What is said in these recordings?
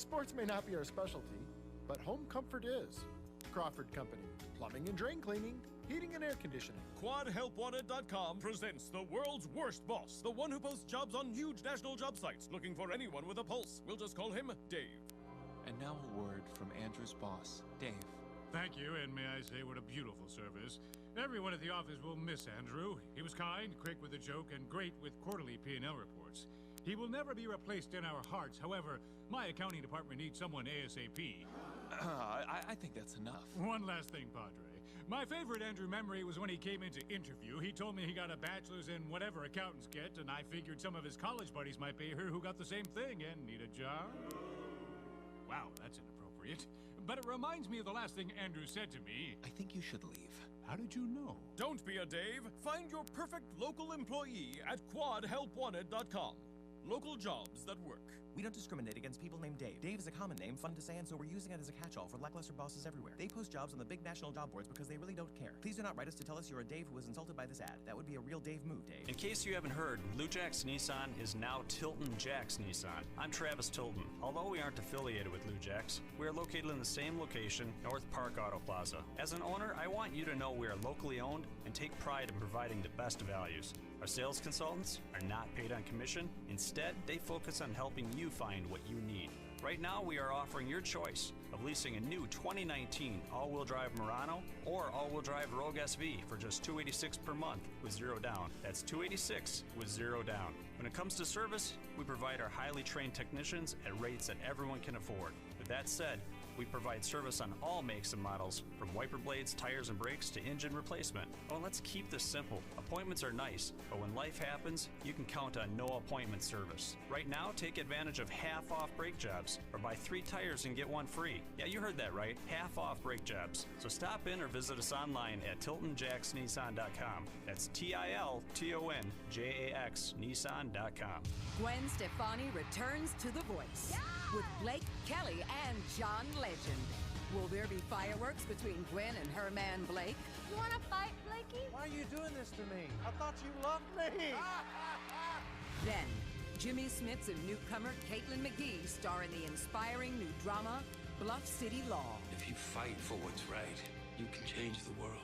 Sports may not be our specialty, but home comfort is. Crawford Company, plumbing and drain cleaning, heating and air conditioning. QuadHelpWanted.com presents the world's worst boss, the one who posts jobs on huge national job sites, looking for anyone with a pulse. We'll just call him Dave. And now a word from Andrew's boss, Dave. Thank you, and may I say what a beautiful service. Everyone at the office will miss Andrew. He was kind, quick with a joke, and great with quarterly P&L reports. He will never be replaced in our hearts. However, my accounting department needs someone ASAP. I think that's enough. One last thing, Padre. My favorite Andrew memory was when he came in to interview. He told me he got a bachelor's in whatever accountants get, and I figured some of his college buddies might be here who got the same thing and need a job. Wow, that's inappropriate. But it reminds me of the last thing Andrew said to me. I think you should leave. How did you know? Don't be a Dave. Find your perfect local employee at QuadHelpWanted.com. Local jobs that work. We don't discriminate against people named Dave. Dave is a common name, fun to say, and so we're using it as a catch-all for lackluster bosses everywhere. They post jobs on the big national job boards because they really don't care. Please do not write us to tell us you're a Dave who was insulted by this ad. That would be a real Dave move, Dave. In case you haven't heard, Lou Jack's Nissan is now Tilton Jack's Nissan. I'm Travis Tilton. Although we aren't affiliated with Lou Jack's, we are located in the same location, North Park Auto Plaza. As an owner, I want you to know we are locally owned and take pride in providing the best values. Our sales consultants are not paid on commission. Instead, they focus on helping you find what you need. Right now, we are offering your choice of leasing a new 2019 all-wheel drive Murano or all-wheel drive Rogue SV for just $286 per month with zero down. That's $286 with zero down. When it comes to service, we provide our highly trained technicians at rates that everyone can afford. With that said, we provide service on all makes and models, from wiper blades, tires, and brakes to engine replacement. Oh, and let's keep this simple. Appointments are nice, but when life happens, you can count on no appointment service. Right now, take advantage of half-off brake jobs, or buy 3 tires and get 1 free. Yeah, you heard that right, half-off brake jobs. So stop in or visit us online at TiltonJacksNissan.com. That's TiltonJax Nissan.com. Gwen Stefani returns to The Voice with Blake Kelly and John Legend. Will there be fireworks between Gwen and her man Blake? You want to fight, Blakey? Why are you doing this to me? I thought you loved me. Then, Jimmy Smits and newcomer Caitlin McGee star in the inspiring new drama, Bluff City Law. If you fight for what's right, you can change the world.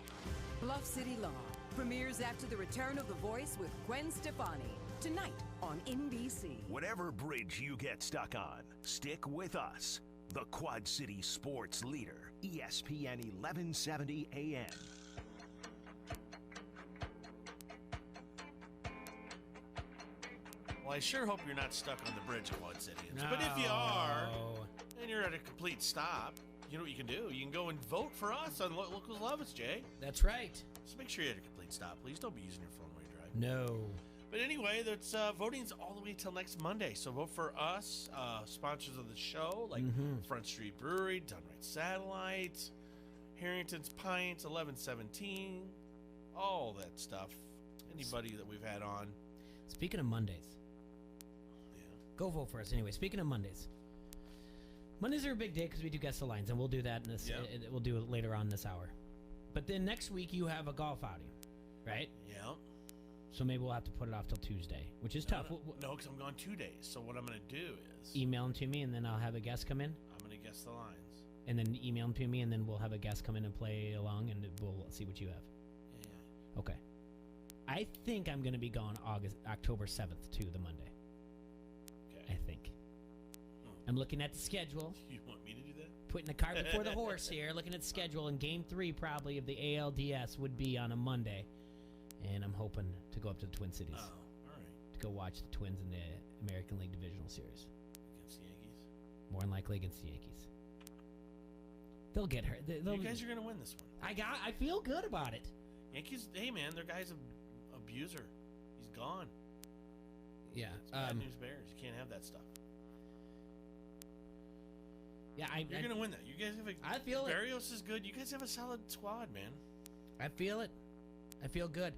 Bluff City Law premieres after the return of The Voice with Gwen Stefani, tonight on NBC. Whatever bridge you get stuck on, stick with us. The Quad City sports leader, ESPN 1170 AM. Well, I sure hope you're not stuck on the bridge, Quad Cityans. No. But if you are, and you're at a complete stop, you know what you can do? You can go and vote for us on Look Who Love Us, Jay. That's right. Just make sure you're at a complete stop. Please don't be using your phone while you drive. No. But anyway, that's voting's all the way till next Monday. So vote for us, sponsors of the show, like Front Street Brewery, Done Right Satellite, Harrington's Pints, 1117, all that stuff. Anybody that we've had on. Speaking of Mondays. Yeah. Go vote for us anyway. Speaking of Mondays. Mondays are a big day because we do Guess the Lines, and we'll do that in this. We'll do it later on this hour. But then next week you have a golf outing, right? Yeah. So maybe we'll have to put it off till Tuesday, which is tough. No, because I'm gone 2 days. So what I'm going to do is email them to me, and then I'll have a guest come in. I'm going to guess the lines. And then email them to me, and then we'll have a guest come in and play along, and we'll see what you have. Yeah. Okay. I think I'm going to be gone October 7th to the Monday. Okay. I think. I'm looking at the schedule. You want me to do that? Putting the cart before the horse here. Looking at the schedule, and Game 3 probably of the ALDS would be on a Monday. And I'm hoping to go up to the Twin Cities. Oh, all right. To go watch the Twins in the American League Divisional Series. Against the Yankees? More than likely against the Yankees. They'll get hurt. You guys are going to win this one. I feel good about it. Yankees, hey man, their guy's an abuser. He's gone. Yeah. It's bad news bears. You can't have that stuff. Yeah, you're going to win that. You guys have I feel it. Barrios is good. You guys have a solid squad, man. I feel it. I feel good.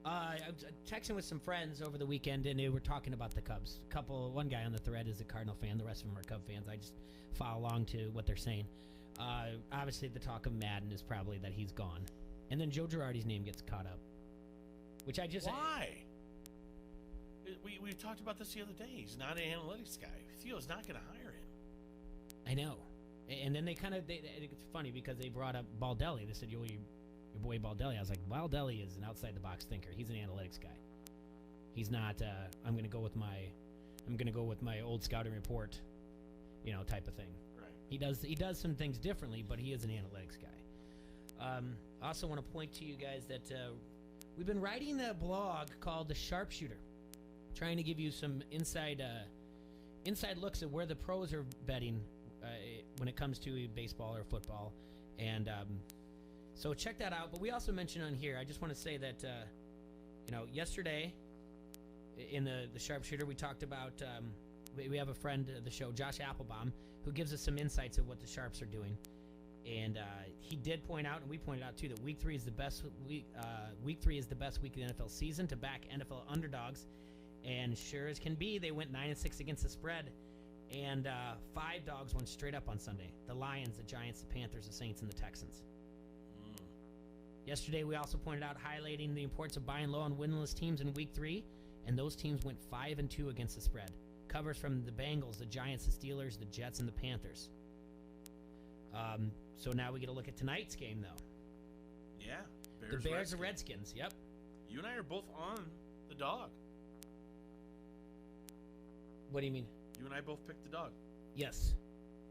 I was texting with some friends over the weekend, and they were talking about the Cubs. One guy on the thread is a Cardinal fan. The rest of them are Cub fans. I just follow along to what they're saying. Obviously, the talk of Madden is probably that he's gone. And then Joe Girardi's name gets caught up. Which I just... Why? We talked about this the other day. He's not an analytics guy. Theo's not going to hire him. I know. And then it's funny because they brought up Baldelli. They said, your boy Baldelli. I was like, Baldelli is an outside-the-box thinker. He's an analytics guy. He's not, I'm going to go with my old scouting report, type of thing. Right. He does some things differently, but he is an analytics guy. I also want to point to you guys that we've been writing a blog called The Sharpshooter, trying to give you some inside looks at where the pros are betting when it comes to baseball or football. And so check that out. But we also mentioned on here, I just want to say that, yesterday in the Sharpshooter, we talked about, we have a friend of the show, Josh Applebaum, who gives us some insights of what the Sharps are doing. And he did point out, and we pointed out too, that Week 3 is the best week. Week 3 is the best week of the NFL season to back NFL underdogs. And sure as can be, they went 9-6 against the spread. And 5 dogs went straight up on Sunday. The Lions, the Giants, the Panthers, the Saints, and the Texans. Yesterday, we also pointed out, highlighting the importance of buying low on winless teams in Week 3. And those teams went 5-2 against the spread. Covers from the Bengals, the Giants, the Steelers, the Jets, and the Panthers. So now we get a look at tonight's game, though. Yeah. The Bears and Redskins, yep. You and I are both on the dog. What do you mean? You and I both picked the dog. Yes.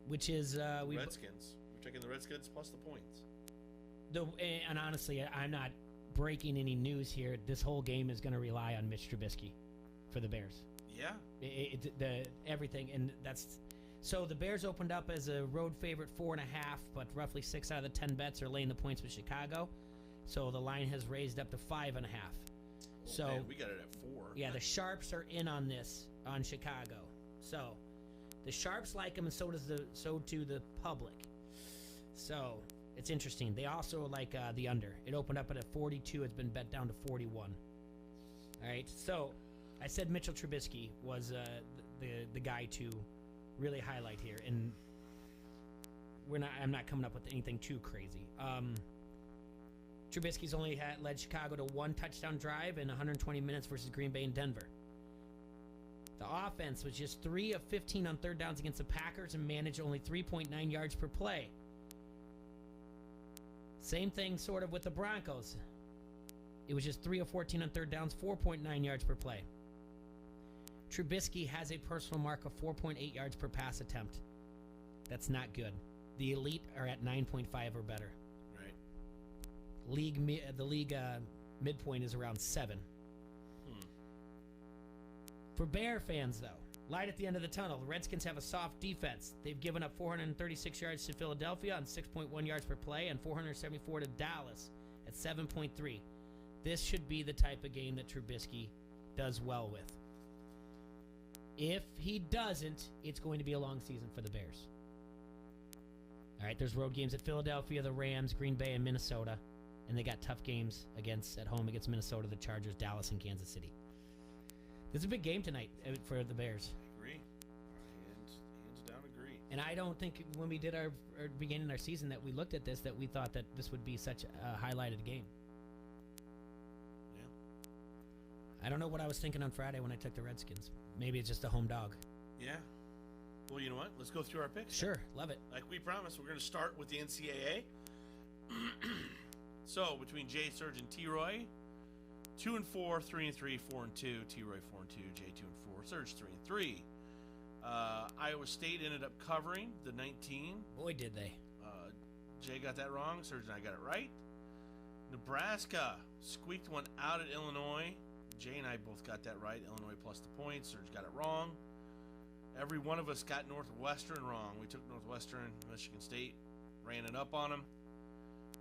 Which is... Redskins. We're taking the Redskins plus the points. And honestly, I'm not breaking any news here. This whole game is going to rely on Mitch Trubisky for the Bears. Yeah. Everything, and that's... So the Bears opened up as a road favorite 4.5, but roughly 6 out of the 10 bets are laying the points with Chicago. So the line has raised up to 5.5. So man, we got it at 4. Yeah, the Sharps are in on this on Chicago. So the Sharps like them, and so do the public. So it's interesting. They also like the under. It opened up at a 42. It's been bet down to 41. All right. So I said Mitchell Trubisky was the guy to really highlight here, and I'm not coming up with anything too crazy. Trubisky's only led Chicago to 1 touchdown drive in 120 minutes versus Green Bay and Denver. The offense was just 3 of 15 on third downs against the Packers and managed only 3.9 yards per play. Same thing sort of with the Broncos. It was just 3 of 14 on third downs, 4.9 yards per play. Trubisky has a personal mark of 4.8 yards per pass attempt. That's not good. The elite are at 9.5 or better. Right. The league midpoint is around 7. For Bear fans, though, light at the end of the tunnel. The Redskins have a soft defense. They've given up 436 yards to Philadelphia on 6.1 yards per play and 474 to Dallas at 7.3. This should be the type of game that Trubisky does well with. If he doesn't, it's going to be a long season for the Bears. All right, there's road games at Philadelphia, the Rams, Green Bay, and Minnesota. And they got tough games at home against Minnesota, the Chargers, Dallas, and Kansas City. This is a big game tonight for the Bears. Agree. Hands down agree. And I don't think when we did our beginning our season that we looked at this, that we thought that this would be such a highlighted game. Yeah. I don't know what I was thinking on Friday when I took the Redskins. Maybe it's just a home dog. Yeah. Well, you know what? Let's go through our picks. Sure. Love it. Like we promised, we're going to start with the NCAA. So, between Jay, Serge, and T-Roy, 2-4, 3-3, 4-2. T-Roy 4-2, Jay 2-4, Serge 3-3. Iowa State ended up covering the 19. Boy, did they. Jay got that wrong. Serge and I got it right. Nebraska squeaked one out at Illinois. Jay and I both got that right. Illinois plus the points. Serge got it wrong. Every one of us got Northwestern wrong. We took Northwestern, Michigan State, ran it up on them.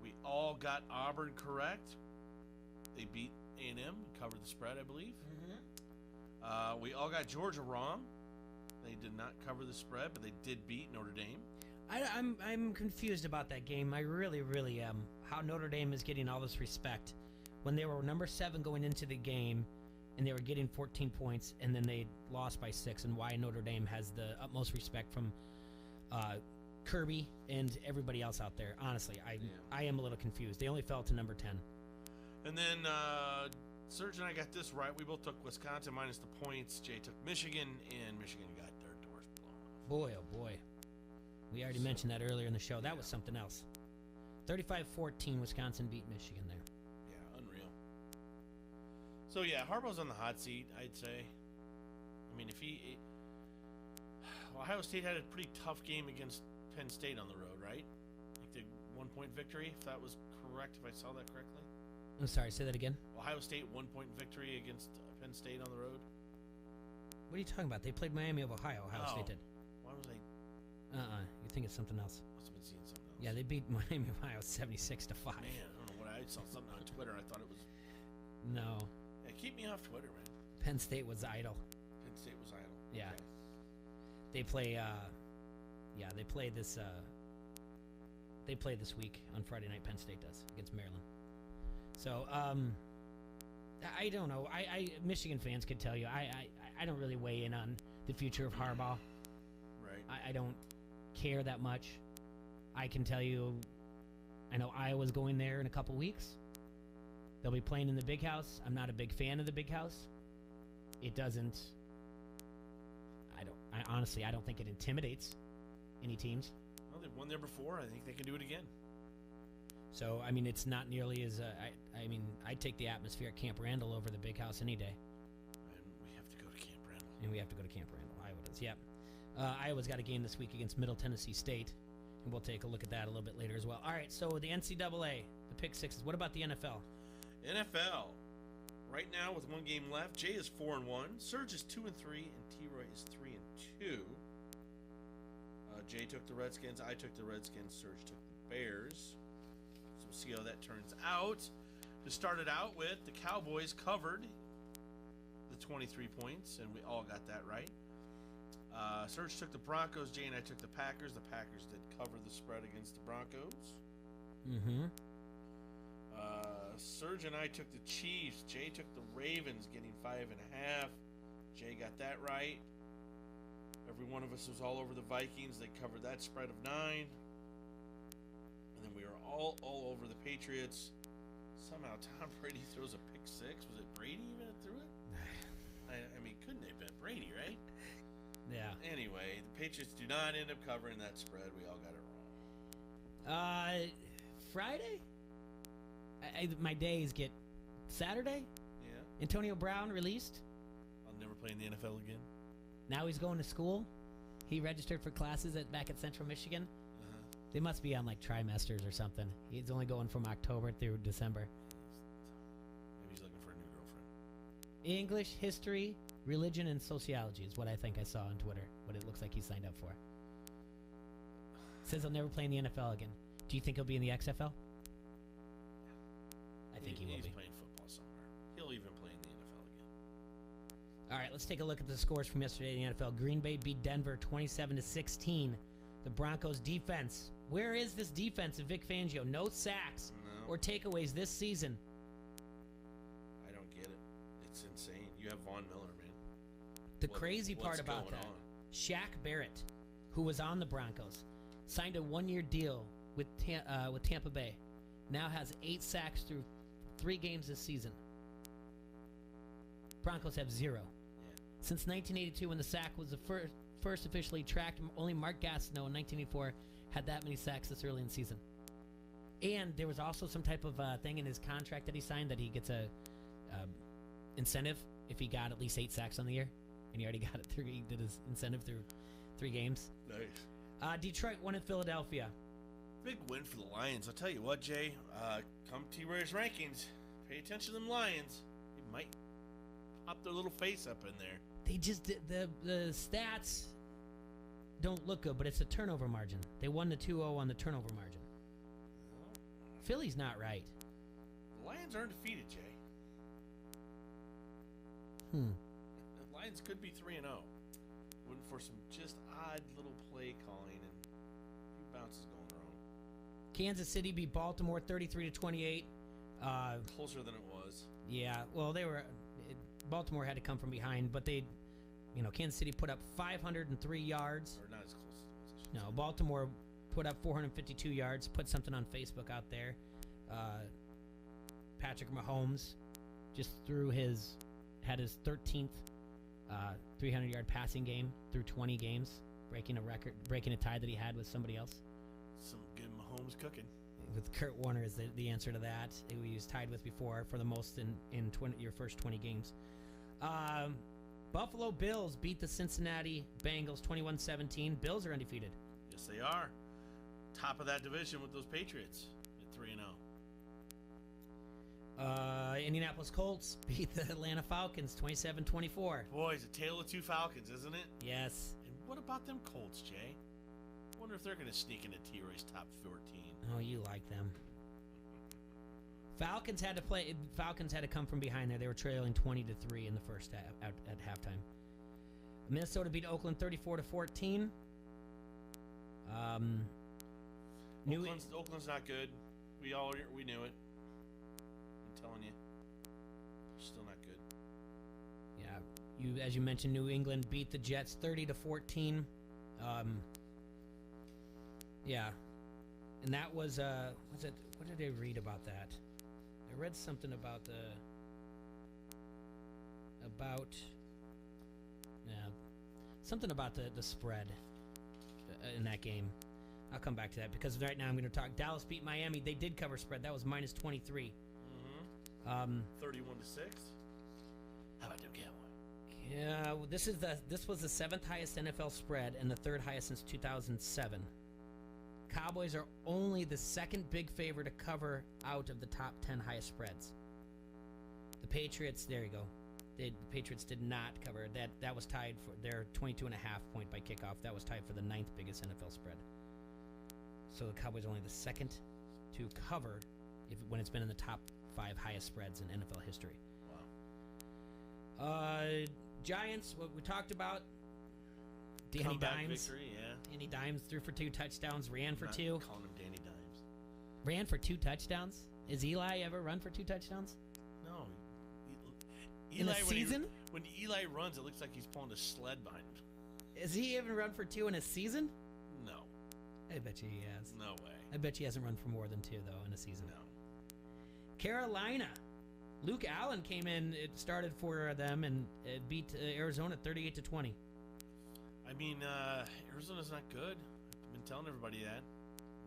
We all got Auburn correct. They beat A&M, covered the spread, I believe. Mm-hmm. We all got Georgia wrong. They did not cover the spread, but they did beat Notre Dame. I'm confused about that game. I really, really am. How Notre Dame is getting all this respect when they were number 7 going into the game, and they were getting 14 points, and then they lost by 6, and why Notre Dame has the utmost respect from Kirby and everybody else out there. Honestly, I am a little confused. They only fell to number 10. And then Serge and I got this right. We both took Wisconsin minus the points. Jay took Michigan, and Michigan got their doors blown off. Boy, oh boy. We already mentioned that earlier in the show. That was something else. 35-14, Wisconsin beat Michigan there. Yeah, unreal. So, yeah, Harbaugh's on the hot seat, I'd say. I mean, Ohio State had a pretty tough game against Penn State on the road, right? Like the 1-point victory, if that was correct, if I saw that correctly. I'm sorry, say that again. Ohio State 1-point victory against Penn State on the road. What are you talking about? They played Miami of Ohio. Ohio State did. Why was I? You think it's something else? Must have been seeing something else. Yeah, they beat Miami of Ohio 76-5. Man, I don't know what I saw something on Twitter. I thought it was. No. Yeah, keep me off Twitter, man. Penn State was idle. Penn State was idle. Yeah. Okay. They play. They play this. They play this week on Friday night. Penn State does against Maryland. So I don't know. Michigan fans could tell you. I don't really weigh in on the future of Harbaugh. Right. I don't care that much. I can tell you, I know Iowa's going there in a couple weeks. They'll be playing in the Big House. I'm not a big fan of the Big House. It doesn't. I don't think it intimidates any teams. Well, they've won there before. I think they can do it again. So, I mean, it's not nearly as. I'd take the atmosphere at Camp Randall over the Big House any day. And we have to go to Camp Randall. And we have to go to Camp Randall. Iowa does, yep. Iowa's got a game this week against Middle Tennessee State, and we'll take a look at that a little bit later as well. All right, so the NCAA, the Pick Sixes. What about the NFL? NFL. Right now, with one game left, Jay is 4-1, Serge is 2-3, and T-Roy is 3-2. Jay took the Redskins, I took the Redskins, Serge took the Bears. So we'll see how that turns out. To start it out with, the Cowboys covered the 23 points, and we all got that right. Serge took the Broncos, Jay and I took the Packers. The Packers did cover the spread against the Broncos. Mm-hmm. Serge and I took the Chiefs. Jay took the Ravens, getting 5.5. Jay got that right. Every one of us was all over the Vikings. They covered that spread of 9. And then we were all over the Patriots. Somehow Tom Brady throws a pick 6. Was it Brady even that threw it? I mean, couldn't they have been Brady, right? Yeah. Anyway, the Patriots do not end up covering that spread. We all got it wrong. Friday? My days get Saturday? Yeah. Antonio Brown released. I'll never play in the NFL again. Now he's going to school. He registered for classes back at Central Michigan. They must be on like trimesters or something. He's only going from October through December. Maybe he's looking for a new girlfriend. English, history, religion, and sociology is what I think I saw on Twitter. What it looks like he signed up for. Says he'll never play in the NFL again. Do you think he'll be in the XFL? I think he will be. He's playing football somewhere. He'll even play in the NFL again. All right, let's take a look at the scores from yesterday in the NFL. Green Bay beat Denver 27-16. The Broncos defense. Where is this defense of Vic Fangio? No sacks or takeaways this season. I don't get it. It's insane. You have Von Miller, man. The crazy part about that, Shaq Barrett, who was on the Broncos, signed a one-year deal with Tampa Bay. Now has 8 sacks through 3 games this season. Broncos have 0. Yeah. Since 1982, when the sack was the first officially tracked, only Mark Gastineau in 1984 had that many sacks this early in the season. And there was also some type of thing in his contract that he signed that he gets a incentive if he got at least 8 sacks on the year. And he already got it through. He did his incentive through 3 games. Nice. Detroit won in Philadelphia. Big win for the Lions. I'll tell you what, Jay. Come T-Ray's rankings. Pay attention to them Lions. They might pop their little face up in there. They just the stats don't look good, but it's a turnover margin. They won the 2-0 on the turnover margin. Philly's not right. The Lions aren't defeated, Jay. The Lions could be 3-0. Wouldn't for some just odd little play calling and a few bounces going wrong. Kansas City beat Baltimore 33-28. Closer than it was. Yeah, well, Baltimore had to come from behind, but Kansas City put up 503 yards. Or not as close as it was. No, Baltimore put up 452 yards. Put something on Facebook out there. Patrick Mahomes just had his 13th 300-yard passing game through 20 games. breaking a record, breaking a tie that he had with somebody else. Some good Mahomes cooking. With Kurt Warner is the answer to that, who he was tied with before for the most in your first 20 games. Buffalo Bills beat the Cincinnati Bengals 21-17. Bills are undefeated. Yes, they are. Top of that division with those Patriots at 3-0. Indianapolis Colts beat the Atlanta Falcons 27-24. Boy, it's a tale of two Falcons, isn't it? Yes. And what about them Colts, Jay? I wonder if they're going to sneak into T-Roy's top 14. Oh, you like them. Falcons had to come from behind there. They were trailing 20-3 in the first half, at halftime. Minnesota beat Oakland 34-14. Oakland's not good. We knew it. I'm telling you, still not good. Yeah, as you mentioned, New England beat the Jets 30-14. Yeah, and that was what did I read about that? I read something about something about the spread in that game. I'll come back to that because right now I'm going to talk. Dallas beat Miami. They did cover spread. That was minus 23. 31-6. How about them Cowboys? Yeah, this was the 7th highest NFL spread and the 3rd highest since 2007. Cowboys are only the 2nd big favorite to cover out of the top 10 highest spreads. The Patriots, there you go. The Patriots did not cover. That was tied for their 22.5 point by kickoff. That was tied for the 9th biggest NFL spread. So the Cowboys are only the 2nd to cover when it's been in the top 5 highest spreads in NFL history. Wow. Giants, what we talked about. Danny Comeback Dimes. victory, yeah. Danny Dimes threw for 2 touchdowns, ran for 2. Calling him Danny Dimes. Ran for 2 touchdowns? Has Eli ever run for 2 touchdowns? No. In a season? When Eli runs, it looks like he's pulling a sled behind him. Has he even run for 2 in a season? No. I bet you he has. No way. I bet you he hasn't run for more than 2, though, in a season. No. Carolina. Luke Allen came in, it started for them, and beat Arizona 38-20. I mean, Arizona's not good. I've been telling everybody that.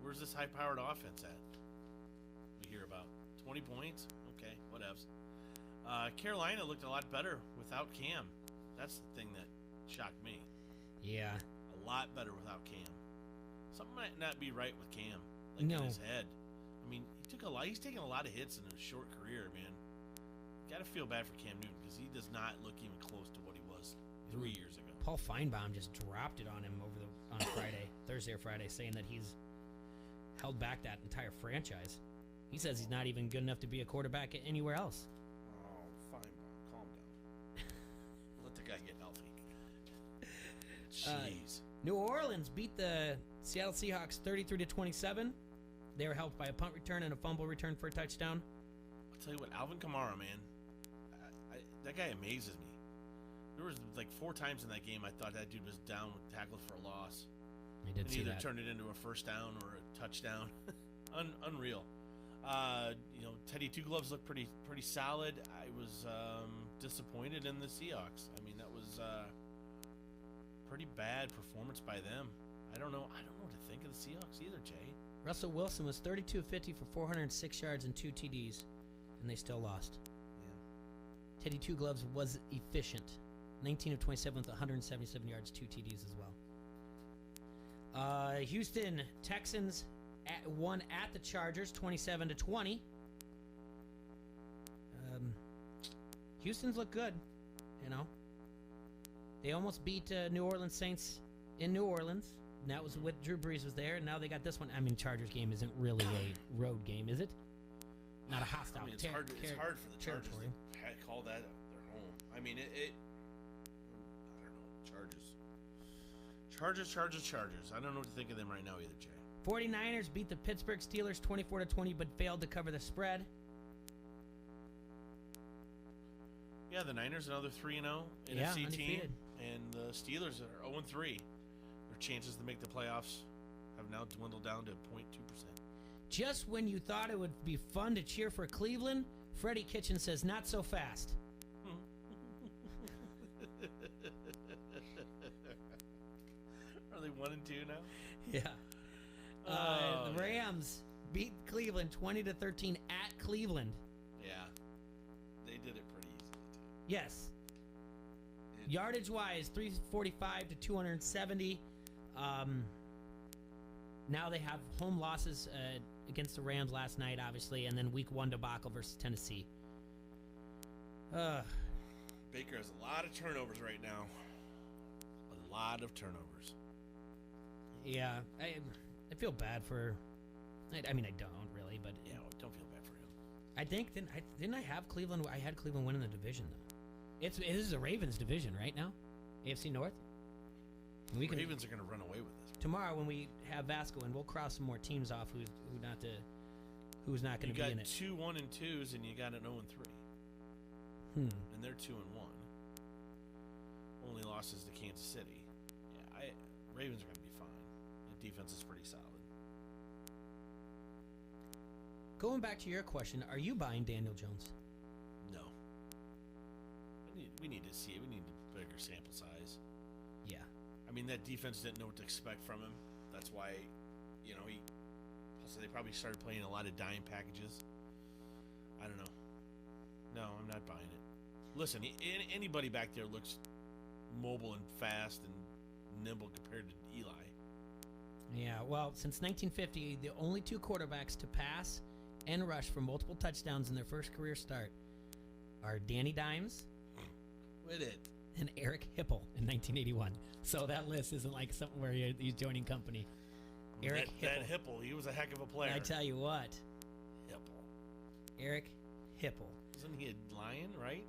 Where's this high-powered offense at? We hear about 20 points. Okay, whatevs. Carolina looked a lot better without Cam. That's the thing that shocked me. Yeah. A lot better without Cam. Something might not be right with Cam, like No. in his head. I mean, he's taken a lot of hits in a short career, man. Got to feel bad for Cam Newton because he does not look even close to what he was 3 years ago. Paul Feinbaum just dropped it on him on Thursday or Friday, saying that he's held back that entire franchise. He says he's not even good enough to be a quarterback anywhere else. Oh, Feinbaum, calm down. Let the guy get healthy. Jeez. New Orleans beat the Seattle Seahawks 33-27. They were helped by a punt return and a fumble return for a touchdown. I'll tell you what, Alvin Kamara, man, that guy amazes me. There was like 4 times in that game I thought that dude was down with tackled for a loss. I did see either that. turned it into a first down or a touchdown. Unreal. Teddy Two Gloves looked pretty solid. I was disappointed in the Seahawks. I mean, that was pretty bad performance by them. I don't know what to think of the Seahawks either, Jay. Russell Wilson was 32-50 for 406 yards and 2 TDs, and they still lost. Yeah. Teddy Two Gloves was efficient. 19 of 27 with 177 yards, 2 TDs as well. Houston Texans won at the Chargers 27-20. Houston's look good, you know. They almost beat New Orleans Saints in New Orleans. And that was what Drew Brees was there, and now they got this one. I mean, Chargers game isn't really a road game, is it? Not a hostile. I mean, it's hard for the Chargers to call that their home. I mean, I don't know. Chargers. I don't know what to think of them right now either, Jay. 49ers beat the Pittsburgh Steelers 24-20, but failed to cover the spread. Yeah, the Niners, another 3-0 NFC undefeated team, and the Steelers are 0-3. Their chances to make the playoffs have now dwindled down to 0.2%. Just when you thought it would be fun to cheer for Cleveland, Freddie Kitchen says, not so fast. Are 2 now. Yeah. The Rams beat Cleveland 20-13 at Cleveland. Yeah. They did it pretty easily, too. Yes. Yardage-wise, 345 to 270. Now they have home losses against the Rams last night, obviously, and then Week 1 debacle versus Tennessee. Baker has a lot of turnovers right now. A lot of turnovers. Yeah, I feel bad for. I mean, I don't really, but yeah, don't feel bad for him. I think didn't I have Cleveland? I had Cleveland winning the division though. It is the Ravens' division right now, AFC North. Ravens are going to run away with this tomorrow when we have Vasco, and we'll cross some more teams off who's not going to be in it. You got 2 1-2s, and you got an 0-3. And they're 2-1. Only losses to Kansas City. Yeah, Ravens are going to be fine. The defense is pretty solid. Going back to your question, are you buying Daniel Jones? No. We need to see it. We need a bigger sample size. Yeah. I mean, that defense didn't know what to expect from him. That's why, also they probably started playing a lot of dime packages. I don't know. No, I'm not buying it. Listen, anybody back there looks mobile and fast and nimble compared to Eli. Yeah, well, since 1950, the only 2 quarterbacks to pass and rush for multiple touchdowns in their first career start are Danny Dimes With it. and Eric Hipple in 1981. So that list isn't like something where he's joining company. Eric Hipple. That Hipple, he was a heck of a player. I tell you what. Hipple. Eric Hipple. Wasn't he a Lion, right?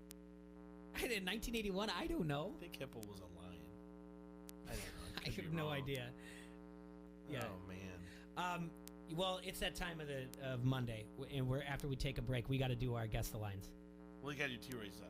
In 1981, I don't know. I think Hipple was a Lion. I don't know. I have no idea. Yeah. Oh man. Well, it's that time of Monday, and after we take a break, we got to do our guess the lines. Well, you got to do T-Ray's.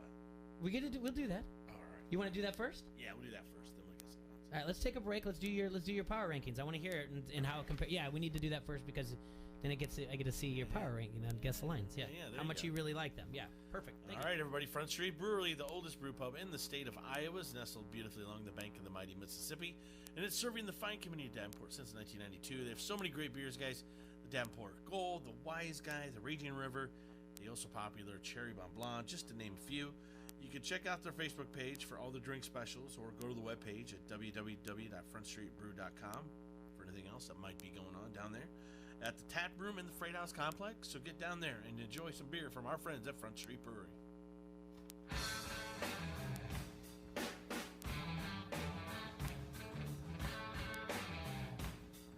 We'll do that. All right. You want to do that first? Yeah, we'll do that first. Then we'll guess the lines. All right, let's take a break. Let's do your power rankings. I want to hear it and how it compares. Yeah, we need to do that first because then I get to see your power ranking and guess the lines. Yeah. How much you really like them. Yeah. Perfect. All right, everybody. Front Street Brewery, the oldest brew pub in the state of Iowa, is nestled beautifully along the bank of the mighty Mississippi, and it's serving the fine community of Davenport since 1992. They have so many great beers, guys. The Davenport Gold, the Wise Guy, the Raging River, the also popular Cherry Bon Blanc, just to name a few. You can check out their Facebook page for all the drink specials, or go to the webpage at www.frontstreetbrew.com for anything else that might be going on down there at the tap room in the Freight House complex. So get down there and enjoy some beer from our friends at Front Street Brewery.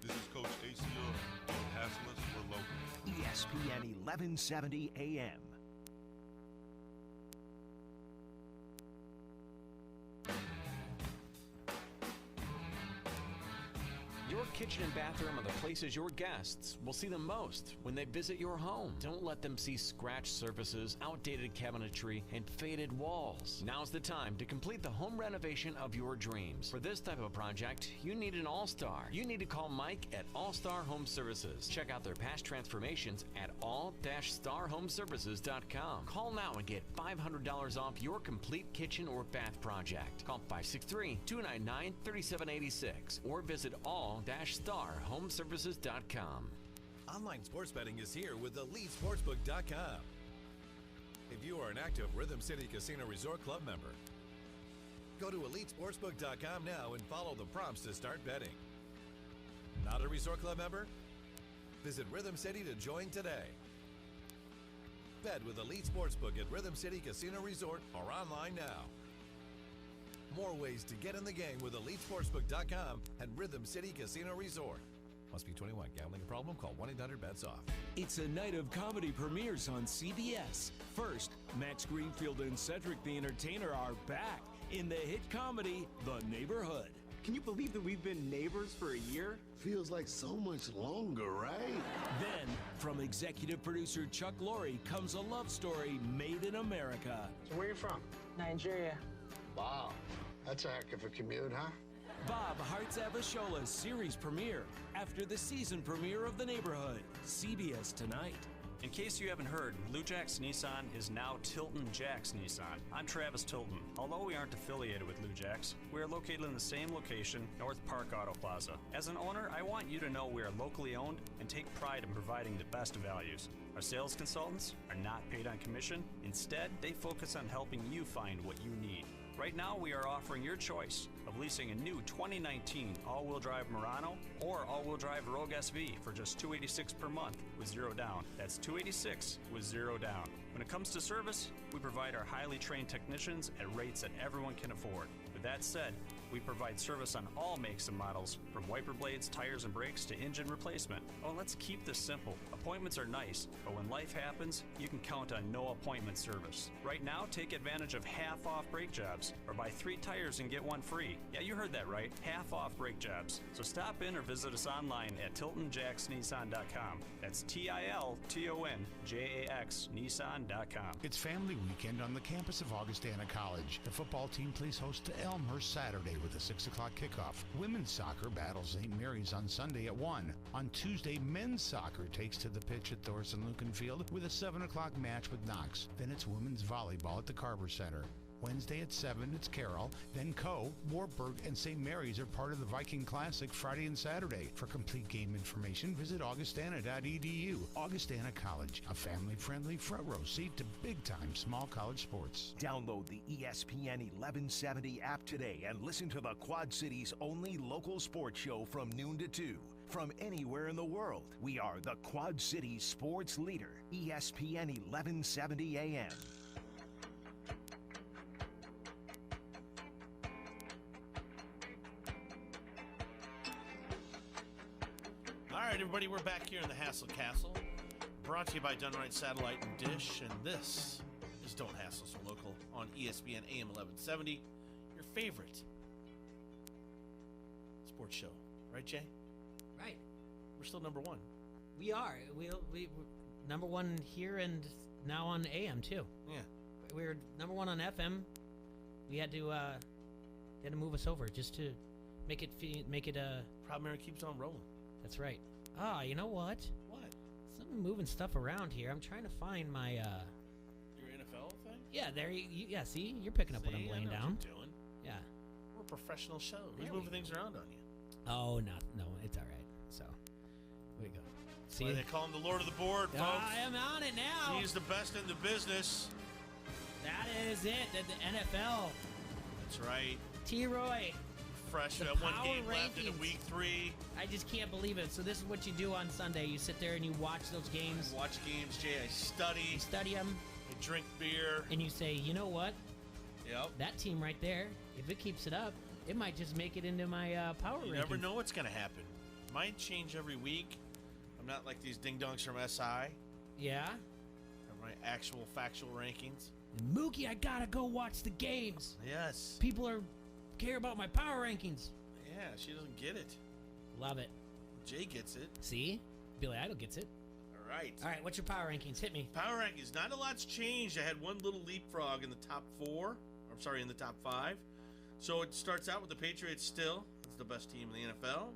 This is Coach ACO. Don't hassle us, we're local. ESPN 1170 AM. Your kitchen and bathroom are the places your guests will see the most when they visit your home. Don't let them see scratched surfaces, outdated cabinetry, and faded walls. Now's the time to complete the home renovation of your dreams. For this type of project, you need an all-star. You need to call Mike at All-Star Home Services. Check out their past transformations at all-starhomeservices.com. Call now and get $500 off your complete kitchen or bath project. Call 563-299-3786 or visit all-starhomeservices.com. Online sports betting is here with EliteSportsbook.com. If you are an active Rhythm City Casino Resort Club member, go to EliteSportsbook.com now and follow the prompts to start betting. Not a Resort Club member? Visit Rhythm City to join today. Bet with Elite Sportsbook at Rhythm City Casino Resort or online now. More ways to get in the game with EliteSportsbook.com and Rhythm City Casino Resort. Must be 21. Gambling problem? Call 1-800-BETS-OFF. It's a night of comedy premieres on CBS. First, Max Greenfield and Cedric the Entertainer are back in the hit comedy, The Neighborhood. Can you believe that we've been neighbors for a year? Feels like so much longer, right? Then, from executive producer Chuck Lorre comes a love story made in America. So where are you from? Nigeria. Wow, that's a heck of a commute, huh? Bob Hartz-Abishola's series premiere after the season premiere of The Neighborhood. CBS tonight. In case you haven't heard, Lou Jack's Nissan is now Tilton Jack's Nissan. I'm Travis Tilton. Although we aren't affiliated with Lou Jack's, we are located in the same location, North Park Auto Plaza. As an owner, I want you to know we are locally owned and take pride in providing the best values. Our sales consultants are not paid on commission. Instead, they focus on helping you find what you need. Right now, we are offering your choice of leasing a new 2019 all-wheel drive Murano or all-wheel drive Rogue SV for just $286 per month with zero down. That's $286 with zero down. When it comes to service, we provide our highly trained technicians at rates that everyone can afford. With that said, we provide service on all makes and models, from wiper blades, tires, and brakes to engine replacement. Oh, let's keep this simple. Appointments are nice, but when life happens, you can count on no appointment service. Right now, take advantage of half-off brake jobs, or buy 3 tires and get 1 free. Yeah, you heard that right, half-off brake jobs. So stop in or visit us online at TiltonJacksNissan.com. That's TiltonJax Nissan.com. It's family weekend on the campus of Augustana College. The football team plays host to Elmhurst Saturday with a 6 o'clock kickoff. Women's soccer battles St. Mary's on Sunday at 1. On Tuesday, men's soccer takes to the pitch at Thorson Lucan Field with a 7 o'clock match with Knox. Then it's women's volleyball at the Carver Center. Wednesday at 7, it's Carroll. Then Wartburg, and St. Mary's are part of the Viking Classic Friday and Saturday. For complete game information, visit augustana.edu. Augustana College, a family-friendly front row seat to big-time small college sports. Download the ESPN 1170 app today and listen to the Quad Cities' only local sports show from noon to 2. From anywhere in the world, we are the Quad Cities sports leader, ESPN 1170 AM. All right, everybody, we're back here in the Hassle Castle, brought to you by Done Right Satellite and Dish, and this is Don't Hassle So Local on ESPN AM 1170, your favorite sports show. Right, Jay? Right. We're still number 1. We are. We're number 1 here and now on AM, too. Yeah. We're number 1 on FM. We had to move us over just to make it Proud Mary keeps on rolling. That's right. Ah, you know what? What? Something moving stuff around here. I'm trying to find my Your NFL thing? Yeah, there you yeah, see? You're picking up what I'm laying down. What you're doing. Yeah. We're a professional show. Who's moving things around on you? Oh, no, it's all right. So, here we go. See, they call him the Lord of the Board, folks. I am on it now. He's the best in the business. That is it. The NFL. That's right. T-Roy. Fresh at 1 game left in week 3. I just can't believe it. So this is what you do on Sunday. You sit there and you watch those games. I watch games, Jay. I study. You study them. I drink beer. And you say, you know what? Yep. That team right there, if it keeps it up, it might just make it into my power rankings. You never know what's going to happen. Might change every week. I'm not like these ding-dongs from SI. Yeah? Have my actual factual rankings. And Mookie, I gotta go watch the games. Yes. People care about my power rankings. Yeah, she doesn't get it. Love it. Jay gets it. See? Billy Idol gets it. All right. All right, what's your power rankings? Hit me. Power rankings. Not a lot's changed. I had one little leapfrog in the top 4. I'm sorry, in the top 5. So it starts out with the Patriots still. That's the best team in the NFL.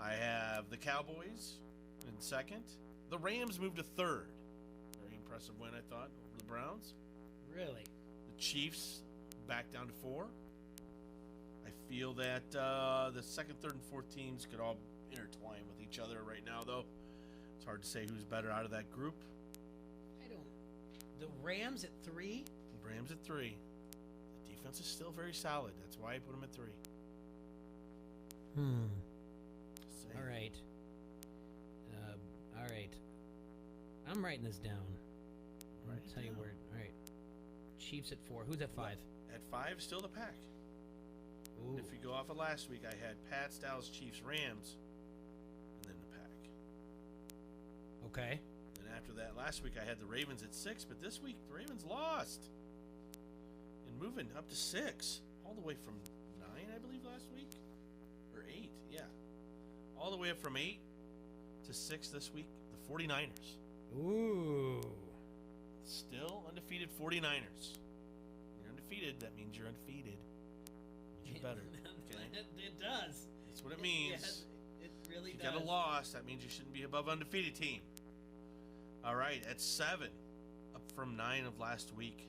I have the Cowboys in second. The Rams moved to third. Very impressive win, I thought, over the Browns. Really? The Chiefs back down to 4. I feel that the second, third, and fourth teams could all intertwine with each other right now, though. It's hard to say who's better out of that group. The Rams at 3? The Rams at 3. The defense is still very solid. That's why I put them at 3. All right. All right. I'm writing this down. I'll tell you where. All right. Chiefs at 4. Who's at 5? At 5, still the Pack. Ooh. If you go off of last week, I had Pats, Dallas, Chiefs, Rams, and then the Pack. Okay. Then after that, last week I had the Ravens at 6, but this week the Ravens lost. And moving up to 6, all the way from 9, I believe, last week? Or 8, yeah. All the way up from 8 to 6 this week, the 49ers. Ooh. Still undefeated 49ers. You're undefeated, that means you're undefeated. You're better. Okay? It does. That's what it means. Yeah, it really if you does. got a loss, that means you shouldn't be above undefeated team. All right, at 7, up from 9 of last week,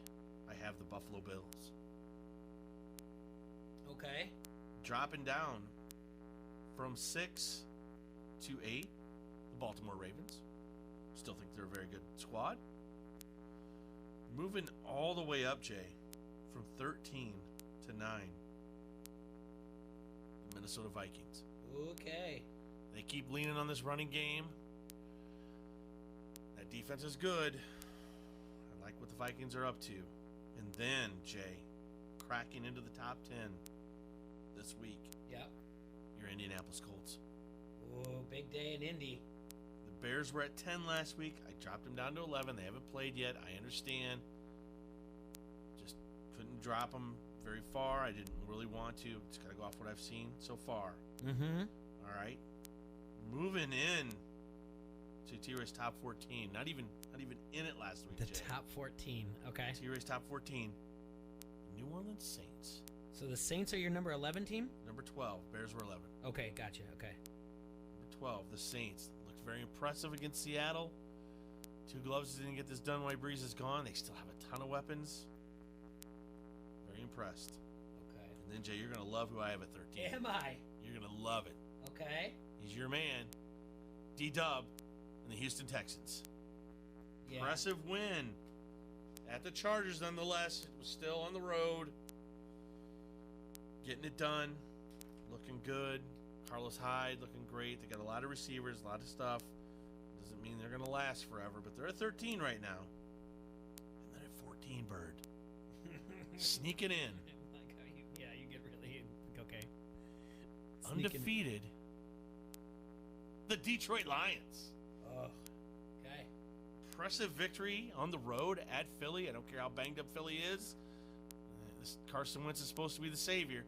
I have the Buffalo Bills. Okay. Dropping down from 6 to 8, the Baltimore Ravens. Still think they're a very good squad. Moving all the way up, Jay, from 13 to 9, the Minnesota Vikings. Okay. They keep leaning on this running game. That defense is good. I like what the Vikings are up to. And then, Jay, cracking into the top 10 this week. Yep. Your Indianapolis Colts. Oh, big day in Indy. The Bears were at 10 last week. I dropped them down to 11. They haven't played yet. I understand. Just couldn't drop them very far. I didn't really want to. Just got to go off what I've seen so far. Mm-hmm. All right. Moving in to T-Race top 14. Not even in it last week, The Jay. top 14. Okay. T-Race top 14. New Orleans Saints. So the Saints are your number 11 team? Number 12. Bears were 11. Okay, gotcha. Okay. Number 12, the Saints. Looked very impressive against Seattle. 2 gloves didn't get this done while Breeze is gone. They still have a ton of weapons. Very impressed. Okay. And then, Jay, you're going to love who I have at 13. Am I? You're going to love it. Okay. He's your man, D-Dub, and the Houston Texans. Yeah. Impressive win at the Chargers, nonetheless. It was still on the road. Getting it done. Looking good. Carlos Hyde looking great. They got a lot of receivers, a lot of stuff. Doesn't mean they're going to last forever, but they're at 13 right now. And then at 14, Bird. Sneaking in. Yeah, you get really okay. Undefeated. The Detroit Lions. Oh, okay. Impressive victory on the road at Philly. I don't care how banged up Philly is. This Carson Wentz is supposed to be the savior.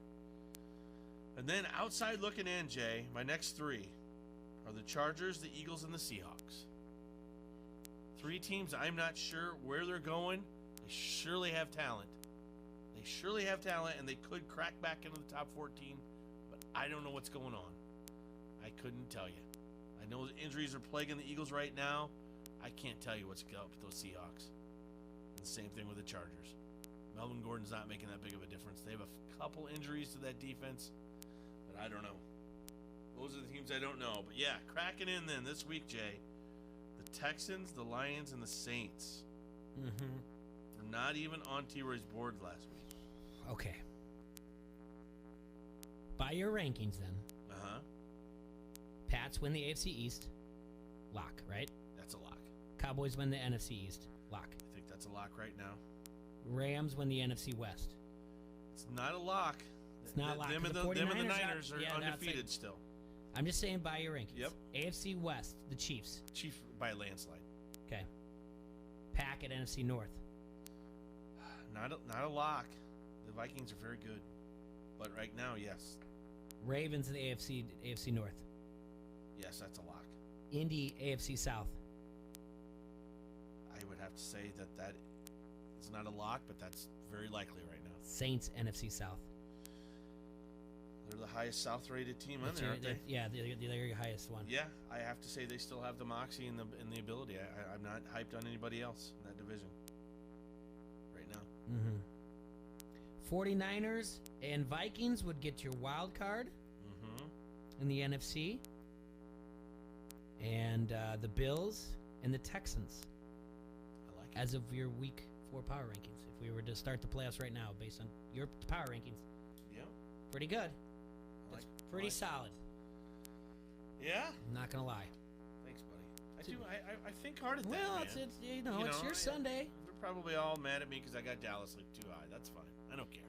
And then outside looking in, Jay, my next 3 are the Chargers, the Eagles, and the Seahawks. 3 teams I'm not sure where they're going. They surely have talent. They surely have talent, and they could crack back into the top 14, but I don't know what's going on. I couldn't tell you. I know injuries are plaguing the Eagles right now. I can't tell you what's up with those Seahawks. And the same thing with the Chargers. Melvin Gordon's not making that big of a difference. They have a couple injuries to that defense, but I don't know. Those are the teams I don't know. But yeah, cracking in then this week, Jay. The Texans, the Lions, and the Saints. Mm-hmm. Were not even on T-Roy's board last week. Okay. By your rankings, then. Uh-huh. Pats win the AFC East. Lock, right? That's a lock. Cowboys win the NFC East. Lock. I think that's a lock right now. Rams win the NFC West. It's not a lock. It's not a lock. Them and the 49ers Niners are yeah, undefeated still. I'm just saying by your rankings. Yep. AFC West, the Chiefs. Chief by a landslide. Okay. Pack at NFC North. Not a lock. The Vikings are very good. But right now, yes. Ravens in the AFC North. Yes, that's a lock. Indy AFC South. I would have to say that is not a lock, but that's very likely right now. Saints NFC South. They're the highest South-rated team on there, aren't they? Yeah, they're your highest one. Yeah, I have to say they still have the moxie and the ability. I'm not hyped on anybody else in that division right now. Mm-hmm. 49ers and Vikings would get your wild card in the NFC. And the Bills and the Texans. I like it. As of your week 4 power rankings. If we were to start the playoffs right now based on your power rankings. Yeah. Pretty good. That's pretty solid. Yeah? I'm not going to lie. Thanks, buddy. I think hard at that, well, man. It's your Sunday. They're probably all mad at me because I got Dallas like too high. That's fine. I don't care.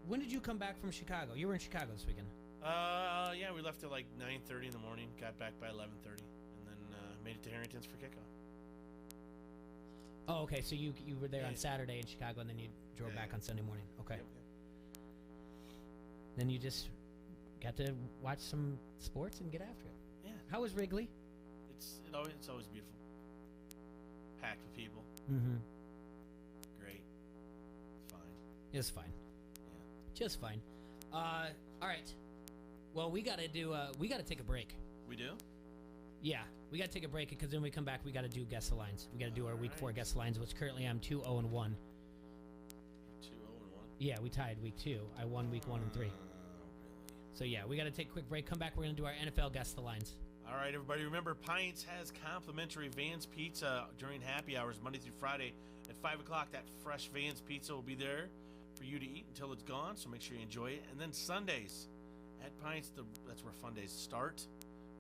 When did you come back from Chicago? You were in Chicago this weekend. Yeah, we left at like 9:30 in the morning, got back by 11:30, and then made it to Harrington's for kickoff. Oh, okay. So you were there on Saturday in Chicago, and then you drove back on Sunday morning. Okay. Yep. Then you just got to watch some sports and get after it. Yeah. How was Wrigley? It's always beautiful. Packed with people. Mm-hmm. Great. Fine. It's fine. Yeah. Just fine. All right. Well, we gotta take a break. We do? Yeah, we got to take a break because when we come back, we got to do guess the lines. We got to do our week 4 guess the lines, which currently I'm 2-0-1. 2-0-1. Yeah, we tied week 2. I won week 1 and 3. So yeah, we got to take a quick break. Come back. We're gonna do our NFL guess the lines. All right, everybody. Remember, Pints has complimentary Vans Pizza during happy hours, Monday through Friday at 5 o'clock. That fresh Vans Pizza will be there for you to eat until it's gone. So make sure you enjoy it. And then Sundays at Pints, that's where fun days start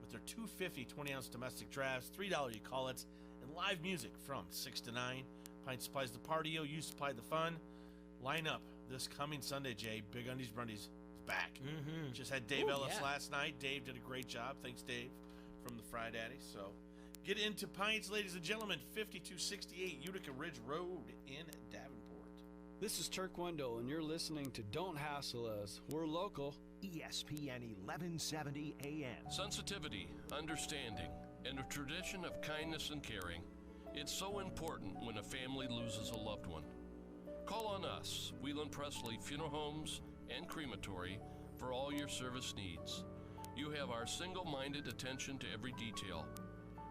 with their 250 20-ounce domestic drafts, $3 you call it, and live music from 6 to 9. Pints supplies the party-o, you supply the fun. Line up this coming Sunday, Jay. Big Undies Brundies is back. Mm-hmm. Just had Dave Ellis last night. Dave did a great job. Thanks, Dave, from the Fry Daddy. So get into Pints, ladies and gentlemen. 5268 Utica Ridge Road in Davenport. This is Turk Wendell, and you're listening to Don't Hassle Us. We're local. ESPN 1170 AM. Sensitivity, understanding, and a tradition of kindness and caring. It's so important when a family loses a loved one. Call on us, Whelan Presley Funeral Homes and Crematory, for all your service needs. You have our single-minded attention to every detail.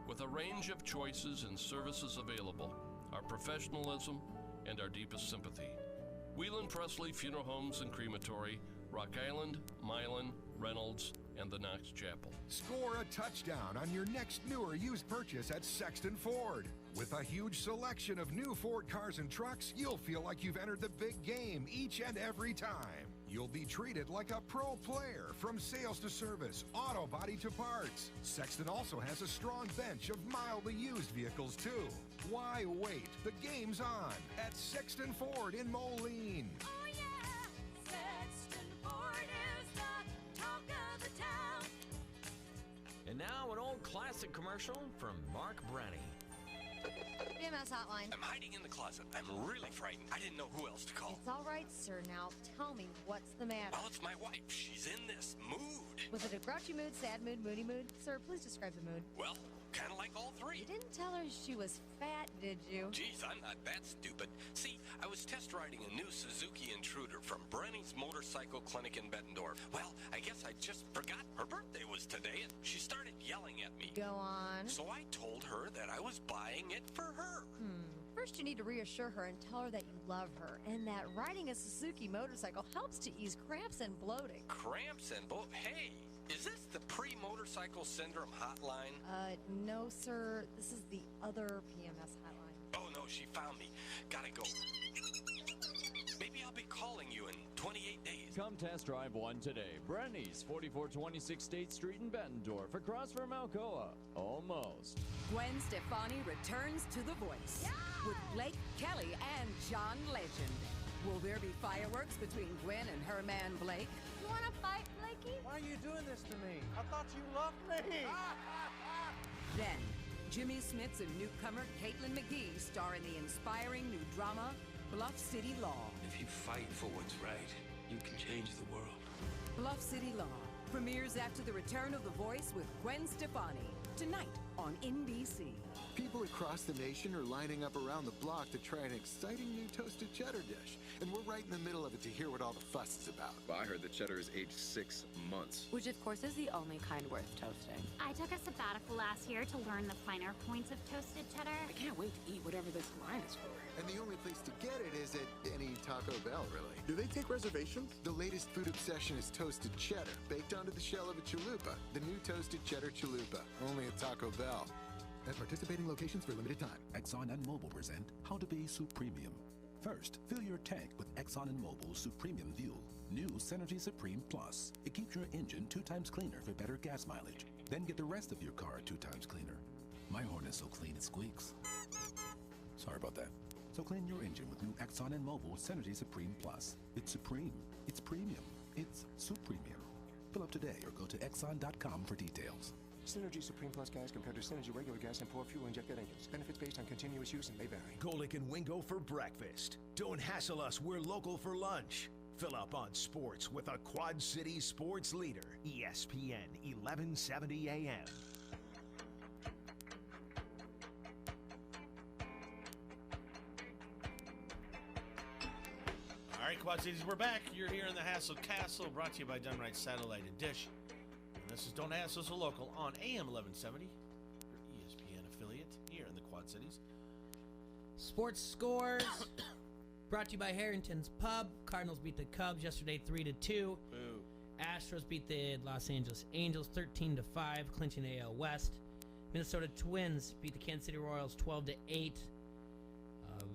With a range of choices and services available, our professionalism and our deepest sympathy. Whelan Presley Funeral Homes and Crematory, Rock Island, Milan, Reynolds, and the Knox Chapel. Score a touchdown on your next new or used purchase at Sexton Ford. With a huge selection of new Ford cars and trucks, you'll feel like you've entered the big game each and every time. You'll be treated like a pro player, from sales to service, auto body to parts. Sexton also has a strong bench of mildly used vehicles, too. Why wait? The game's on at Sexton Ford in Moline. Oh yeah, Sexton Ford is the talk of the town. And now an old classic commercial from Mark Brenny. EMS hotline. I'm hiding in the closet. I'm really frightened. I didn't know who else to call. It's all right, sir. Now tell me, what's the matter? Well, it's my wife. She's in this mood. Was it a grouchy mood, sad mood, moody mood? Sir, please describe the mood. Well, kind of like all three. You didn't tell her she was fat, did you? Geez, I'm not that stupid. See, I was test riding a new Suzuki Intruder from Brenny's Motorcycle Clinic in Bettendorf. Well, I guess I just forgot her birthday was today, and she started yelling at me. Go on. So I told her that I was buying it for her. First, you need to reassure her and tell her that you love her and that riding a Suzuki motorcycle helps to ease cramps and bloating. Cramps and Hey, is this the pre-motorcycle syndrome hotline? No, sir. This is the other PMS hotline. Oh, no, she found me. Gotta go. Maybe I'll be calling you in 28 days. Come test drive one today. Brenny's, 4426 State Street in Bettendorf, across from Alcoa. Almost. Gwen Stefani returns to The Voice with Blake Kelly and John Legend. Will there be fireworks between Gwen and her man Blake? You want to fight, Blakey? Why are you doing this to me? I thought you loved me. Then, Jimmy Smits and newcomer Caitlin McGee star in the inspiring new drama, Bluff City Law. If you fight for what's right, you can change the world. Bluff City Law premieres after the return of The Voice with Gwen Stefani, tonight on NBC. People across the nation are lining up around the block to try an exciting new toasted cheddar dish. And we're right in the middle of it to hear what all the fuss is about. Well, I heard the cheddar is aged 6 months. Which, of course, is the only kind worth toasting. I took a sabbatical last year to learn the finer points of toasted cheddar. I can't wait to eat whatever this line is for. And the only place to get it is at any Taco Bell, really. Do they take reservations? The latest food obsession is toasted cheddar, baked onto the shell of a chalupa. The new toasted cheddar chalupa, only at Taco Bell. At participating locations for limited time. Exxon and Mobil present How to Be Supremium. First, fill your tank with Exxon and Mobil Supremium Fuel. New Synergy Supreme Plus. It keeps your engine 2 times cleaner for better gas mileage. Then get the rest of your car 2 times cleaner. My horn is so clean it squeaks. Sorry about that. So clean your engine with new Exxon and Mobil Synergy Supreme Plus. It's supreme. It's premium. It's Supremium. Fill up today or go to Exxon.com for details. Synergy Supreme Plus gas compared to Synergy regular gas and poor fuel injected engines. Benefits based on continuous use and may vary. Golick and Wingo for breakfast. Don't hassle us, we're local for lunch. Fill up on sports with a Quad City sports leader. ESPN 1170 AM. All right, Quad Cities, we're back. You're here in the Hassle Castle, brought to you by Dunright Satellite and Dish. And this is Don't Hassle Us a Local on AM 1170 Cities. Sports scores brought to you by Harrington's Pub. Cardinals beat the Cubs yesterday 3-2. Boo. Astros beat the Los Angeles Angels 13-5, clinching the AL West. Minnesota Twins beat the Kansas City Royals 12-8.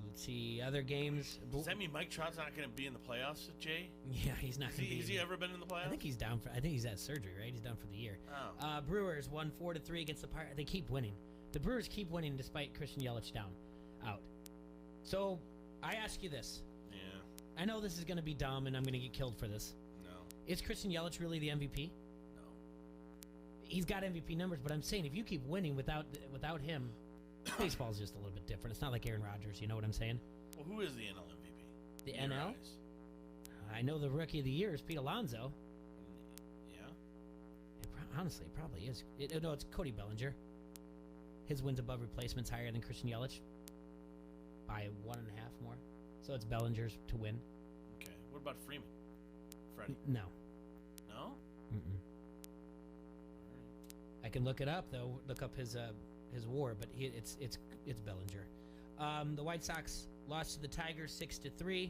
Let's see other games. Does that mean Mike Trout's not going to be in the playoffs, Jay? Yeah, he's not going to be. Has he ever been in the playoffs? I think he's down for. I think he's had surgery, right? He's done for the year. Oh. Brewers won 4-3 against the Pirates. They keep winning. The Brewers keep winning despite Christian Yelich out. So I ask you this. Yeah. I know this is going to be dumb, and I'm going to get killed for this. No. Is Christian Yelich really the MVP? No. He's got MVP numbers, but I'm saying if you keep winning without him, baseball's just a little bit different. It's not like Aaron Rodgers. You know what I'm saying? Well, who is the NL MVP? The In your NL? eyes. I know the Rookie of the Year is Pete Alonso. Yeah. Honestly, it probably is. No, it's Cody Bellinger. His wins above replacement's higher than Christian Yelich by 1.5 more. So it's Bellinger's to win. Okay. What about Freeman? Freddie? No. No? Mm-mm. I can look it up though. Look up his WAR, but it's Bellinger. The White Sox lost to the Tigers 6-3.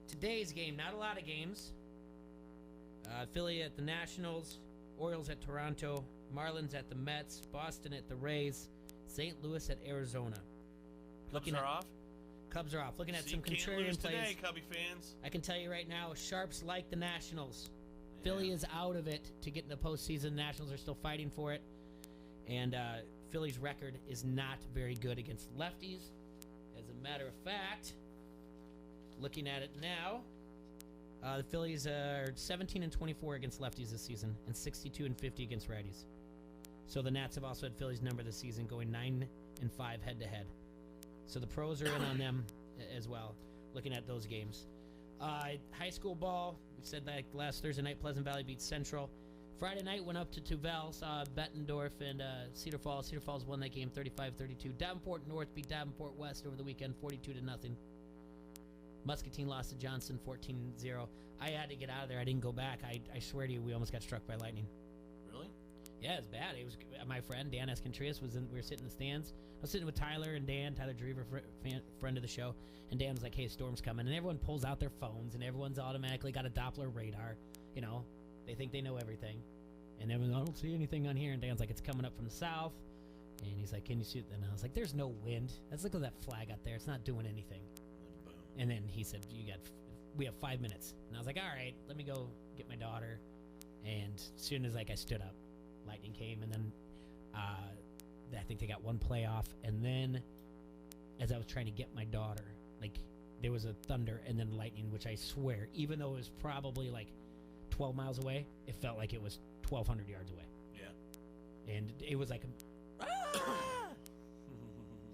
Today's game, not a lot of games. Philly at the Nationals, Orioles at Toronto, Marlins at the Mets, Boston at the Rays, St. Louis at Arizona. Cubs are off? Cubs are off. Looking at So some you can't contrarian lose plays. today, Cubby fans. I can tell you right now, Sharps like the Nationals. Philly is out of it to get in the postseason. Nationals are still fighting for it. And Philly's record is not very good against lefties. As a matter of fact, looking at it now, the Phillies are 17-24 against lefties this season and 62-50 against righties. So the Nats have also had Phillies number this season, going 9-5 head-to-head. So the pros are in on them as well, looking at those games. High school ball, we said that last Thursday night, Pleasant Valley beat Central. Friday night went up to Tuvel, saw Bettendorf and Cedar Falls. Cedar Falls won that game 35-32. Davenport North beat Davenport West over the weekend 42-0. Muscatine lost to Johnson 14-0. I had to get out of there. I didn't go back. I swear to you, we almost got struck by lightning. Really? Yeah, it's bad. It was my friend Dan Escontrias we were sitting in the stands. I was sitting with Tyler and Dan, Tyler Drever, friend of the show, and Dan was like, "Hey, storm's coming," and everyone pulls out their phones, and everyone's automatically got a Doppler radar. You know, they think they know everything, and everyone's, "I don't see anything on here." And Dan's like, "It's coming up from the south," and he's like, "Can you see it?" And I was like, "There's no wind. Let's look at that flag out there. It's not doing anything." And then he said, "We have 5 minutes," and I was like, "All right, let me go get my daughter." And as soon as I stood up, lightning came, and then I think they got one play off, and then as I was trying to get my daughter, there was a thunder and then lightning, which I swear, even though it was probably 12 miles away, it felt like it was 1,200 yards away. Yeah. And it was like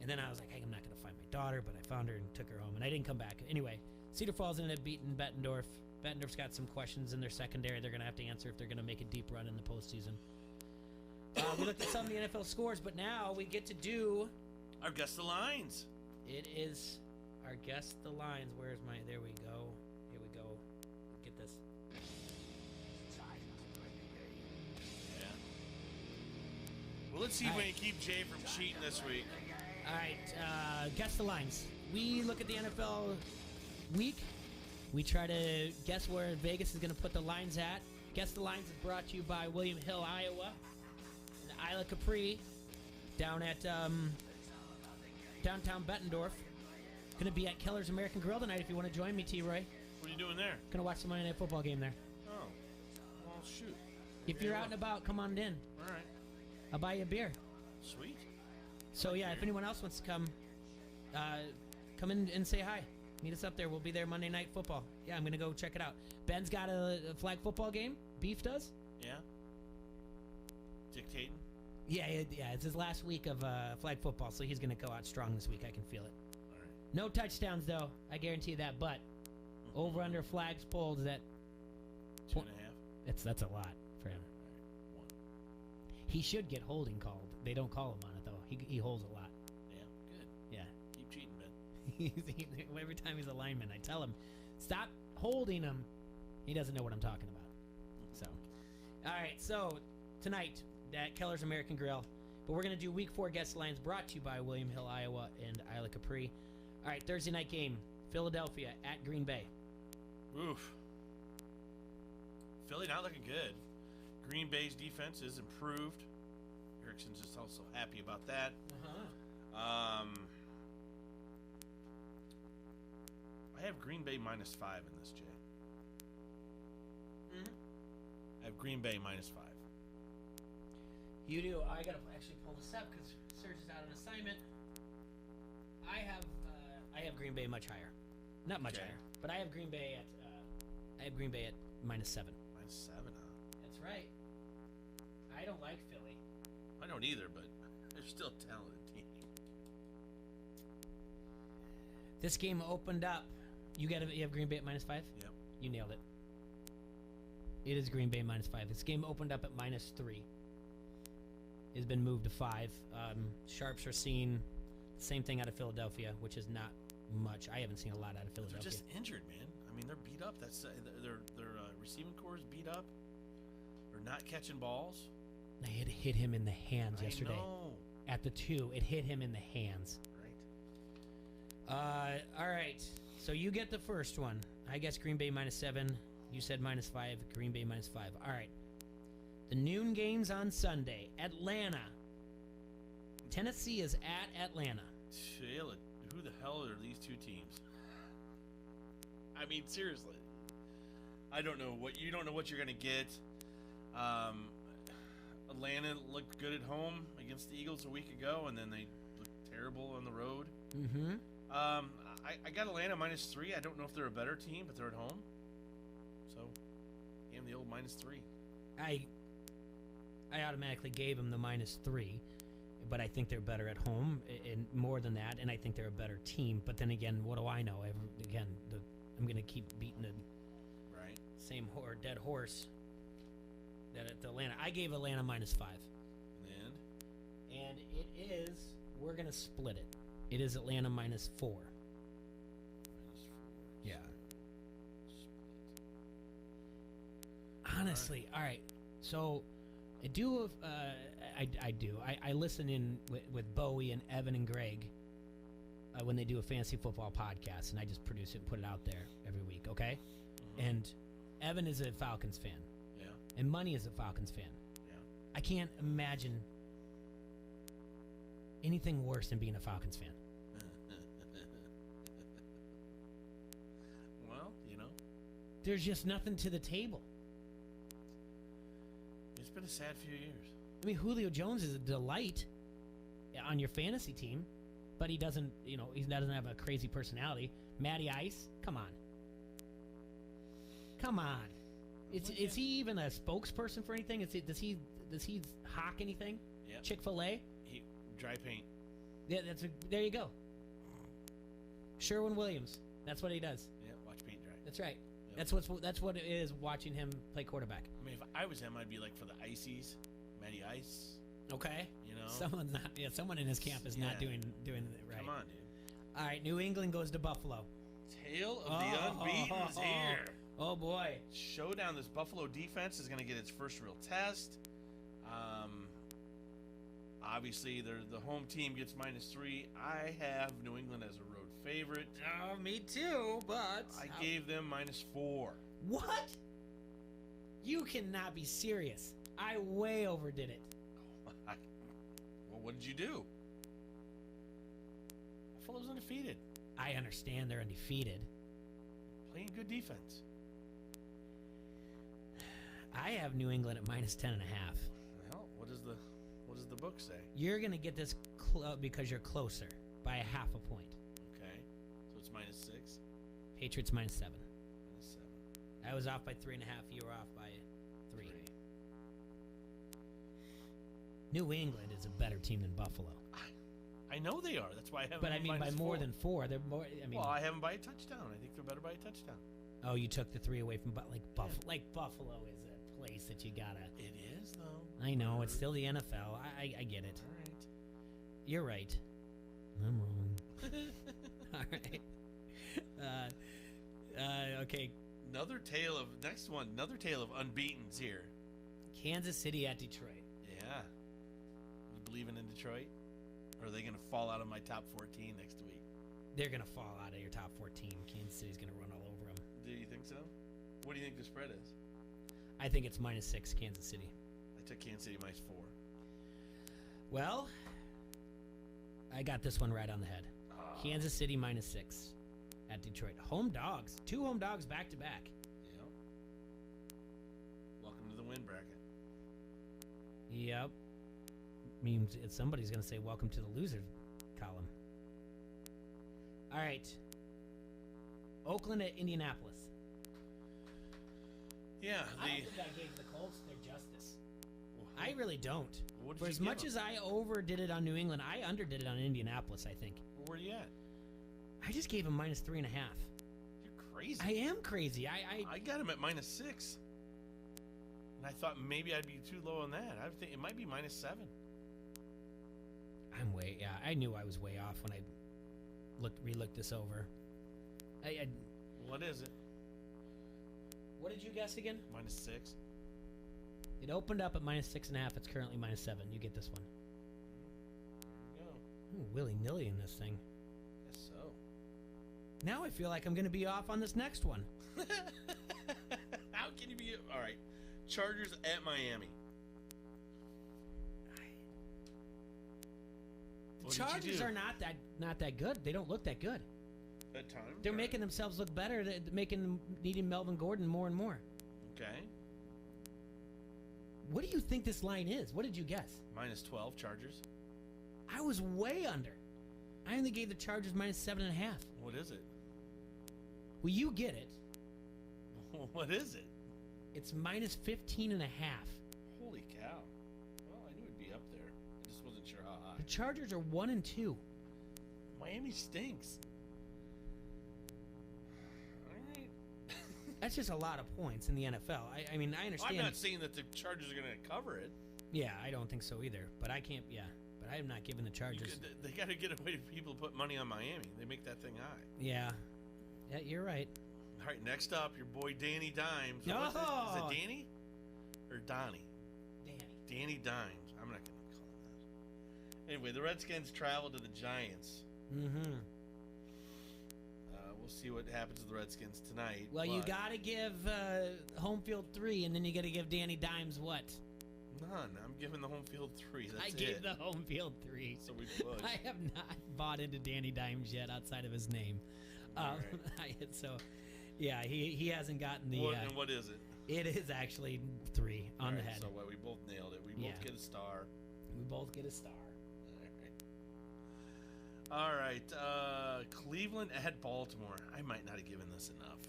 and then I was like, hey, I'm not going to find my daughter, but I found her and took her home, and I didn't come back. Anyway, Cedar Falls ended up beating Bettendorf. Bettendorf's got some questions in their secondary they're going to have to answer if they're going to make a deep run in the postseason. We looked at some of the NFL scores, but now we get to do our Guess the Lines. It is our Guess the Lines. Where's my... There we go. Here we go. Get this. Yeah. Well, let's see if we can keep Jay from cheating this week. All right. Guess the Lines. We look at the NFL week. We try to guess where Vegas is going to put the lines at. Guess the Lines is brought to you by William Hill, Iowa. Isla Capri down at downtown Bettendorf. Going to be at Keller's American Grill tonight if you want to join me, T-Roy. What are you doing there? Going to watch the Monday Night Football game there. Oh. Well, shoot. If you're out and about, come on in. All right. I'll buy you a beer. Sweet. So, yeah, if anyone else wants to come, come in and say hi. Meet us up there. We'll be there Monday Night Football. Yeah, I'm going to go check it out. Ben's got a flag football game. Beef does. Yeah. Dictating? Yeah, it's his last week of flag football, so he's going to go out strong this week. I can feel it. All right. No touchdowns, though. I guarantee that. But over under flags pulled is at 2.5. That's a lot for him. Right. 1. He should get holding called. They don't call him on it though. He holds a lot. Yeah, good. Yeah. Keep cheating, Ben. Every time he's a lineman, I tell him, stop holding him. He doesn't know what I'm talking about. So, all right. So tonight at Keller's American Grill, But we're going to do Week 4 guest lines brought to you by William Hill, Iowa, and Isla Capri. All right, Thursday night game, Philadelphia at Green Bay. Oof. Philly not looking good. Green Bay's defense is improved. Erickson's just also happy about that. I have Green Bay -5 in this, Jay. I have Green Bay -5. You do. I got to actually pull this up because Serge is out on assignment. I have Green Bay much higher. Not much higher, but I have Green Bay at -7. -7, huh? That's right. I don't like Philly. I don't either, but they're still a talented team. This game opened up. You have Green Bay at -5? Yep. You nailed it. It is Green Bay -5. This game opened up at -3. It's been moved to 5. Sharps are seeing the same thing out of Philadelphia, which is not much. I haven't seen a lot out of Philadelphia. They're just injured, man. I mean, they're beat up. That's their receiving core is beat up. They're not catching balls. It hit him in the hands yesterday. I know. At the 2, it hit him in the hands. Right. All right. So you get the first one. I guess Green Bay -7. You said -5. Green Bay -5. All right. The noon games on Sunday. Atlanta. Tennessee is at Atlanta. Chill it. Who the hell are these two teams? I mean, seriously. I don't know what you don't know what you're gonna get. Atlanta looked good at home against the Eagles a week ago, and then they looked terrible on the road. Mm-hmm. I got Atlanta -3. I don't know if they're a better team, but they're at home. So, and the old -3. I automatically gave them the -3, but I think they're better at home, and more than that, and I think they're a better team. But then again, what do I know? I'm going to keep beating the same dead horse that at Atlanta. I gave Atlanta -5. And it is, we're going to split it. It is Atlanta -4. Yeah. Honestly, all right. So I do. I do. I listen in with Bowie and Evan and Greg when they do a fantasy football podcast, and I just produce it and put it out there every week. Okay. And Evan is a Falcons fan. Yeah. And Money is a Falcons fan. Yeah. I can't imagine anything worse than being a Falcons fan. Well, there's just nothing to the table. It's been a sad few years. I mean, Julio Jones is a delight on your fantasy team, but he doesn't, he doesn't have a crazy personality. Matty Ice, come on. Is he even a spokesperson for anything? Does he hawk anything? Yeah. Chick-fil-A? He dry paint. Yeah, there you go. Sherwin Williams. That's what he does. Yeah, watch paint dry. That's right. Yep. That's what it is watching him play quarterback. I mean, if I was him, I'd be like for the Ices, Matty Ice. Okay. Someone in his camp is not doing it right. Come on, dude. All right, New England goes to Buffalo. Tale of the unbeaten's here. Oh boy. Showdown. This Buffalo defense is going to get its first real test. Obviously, the home team gets -3. I have New England as a road favorite. Oh, me too, but I gave them -4. What? You cannot be serious. I way overdid it. Well, what did you do? Buffalo's undefeated. I understand they're undefeated. Playing good defense. I have New England at -10.5. Well, what does the book say? You're gonna get this because you're closer by a half a point. Okay, so it's -6. Patriots -7. -7. I was off by 3.5. You were off by 3. New England is a better team than Buffalo. I know they are. That's why I have. But I mean, by more than 4. They're more. I mean, well, I have them by a touchdown. I think they're better by a touchdown. Oh, you took the 3 away from Buffalo. Like Buffalo is a place that you gotta. It is though. I know it's still the NFL. I get it. All right. You're right. I'm wrong. All right. Okay. Another tale of unbeatens here. Kansas City at Detroit. Yeah. You believe Cleveland and Detroit? Or are they going to fall out of my top 14 next week? They're going to fall out of your top 14. Kansas City's going to run all over them. Do you think so? What do you think the spread is? I think it's -6 Kansas City. I took Kansas City -4. Well, I got this one right on the head. Kansas City -6 at Detroit. Home dogs. 2 home dogs back to back. Yep. Welcome to the win bracket. Yep. Means somebody's going to say welcome to the loser column. All right. Oakland at Indianapolis. Yeah. I don't think I gave the Colts their justice. I really don't. What did For you as give much them? as I overdid it on New England, I underdid it on Indianapolis, I think. Where are you at? I just gave him -3.5. You're crazy. I am crazy. I got him at -6. And I thought maybe I'd be too low on that. I think it might be -7. I'm way, yeah. I knew I was way off when I re-looked this over. What is it? What did you guess again? -6. It opened up at -6.5. It's currently -7. You get this one. There you Ooh, willy-nilly in this thing. go. Guess so. Now I feel like I'm going to be off on this next one. How can you be? All right. Chargers at Miami. The Chargers are not that good. They don't look that good. At time. They're making themselves look better. They're needing Melvin Gordon more and more. Okay. What do you think this line is? What did you guess? -12 Chargers. I was way under. I only gave the Chargers -7.5. What is it? Well, you get it. What is it? It's -15.5. Holy cow. Well, I knew it'd be up there. I just wasn't sure how high. The Chargers are 1-2. Miami stinks. That's just a lot of points in the NFL. I mean, I understand. I'm not saying that the Chargers are going to cover it. Yeah, I don't think so either. But I can't. Yeah, but I am not giving the Chargers. They got to get away from people to put money on Miami. They make that thing high. Yeah, you're right. All right, next up, your boy Danny Dimes. Oh! Is it Danny or Donnie? Danny. Danny Dimes. I'm not going to call him that. Anyway, the Redskins travel to the Giants. Mm-hmm. We'll see what happens to the Redskins tonight. Well, you got to give home field 3, and then you got to give Danny Dimes what? None. I'm giving the home field 3. That's I it. gave the home field 3. So we push. I have not bought into Danny Dimes yet outside of his name. Right. So, yeah, he hasn't gotten the. And what is it? It is actually 3 on the head. So we both nailed it. We both get a star. We both get a star. All right. Cleveland at Baltimore. I might not have given this enough.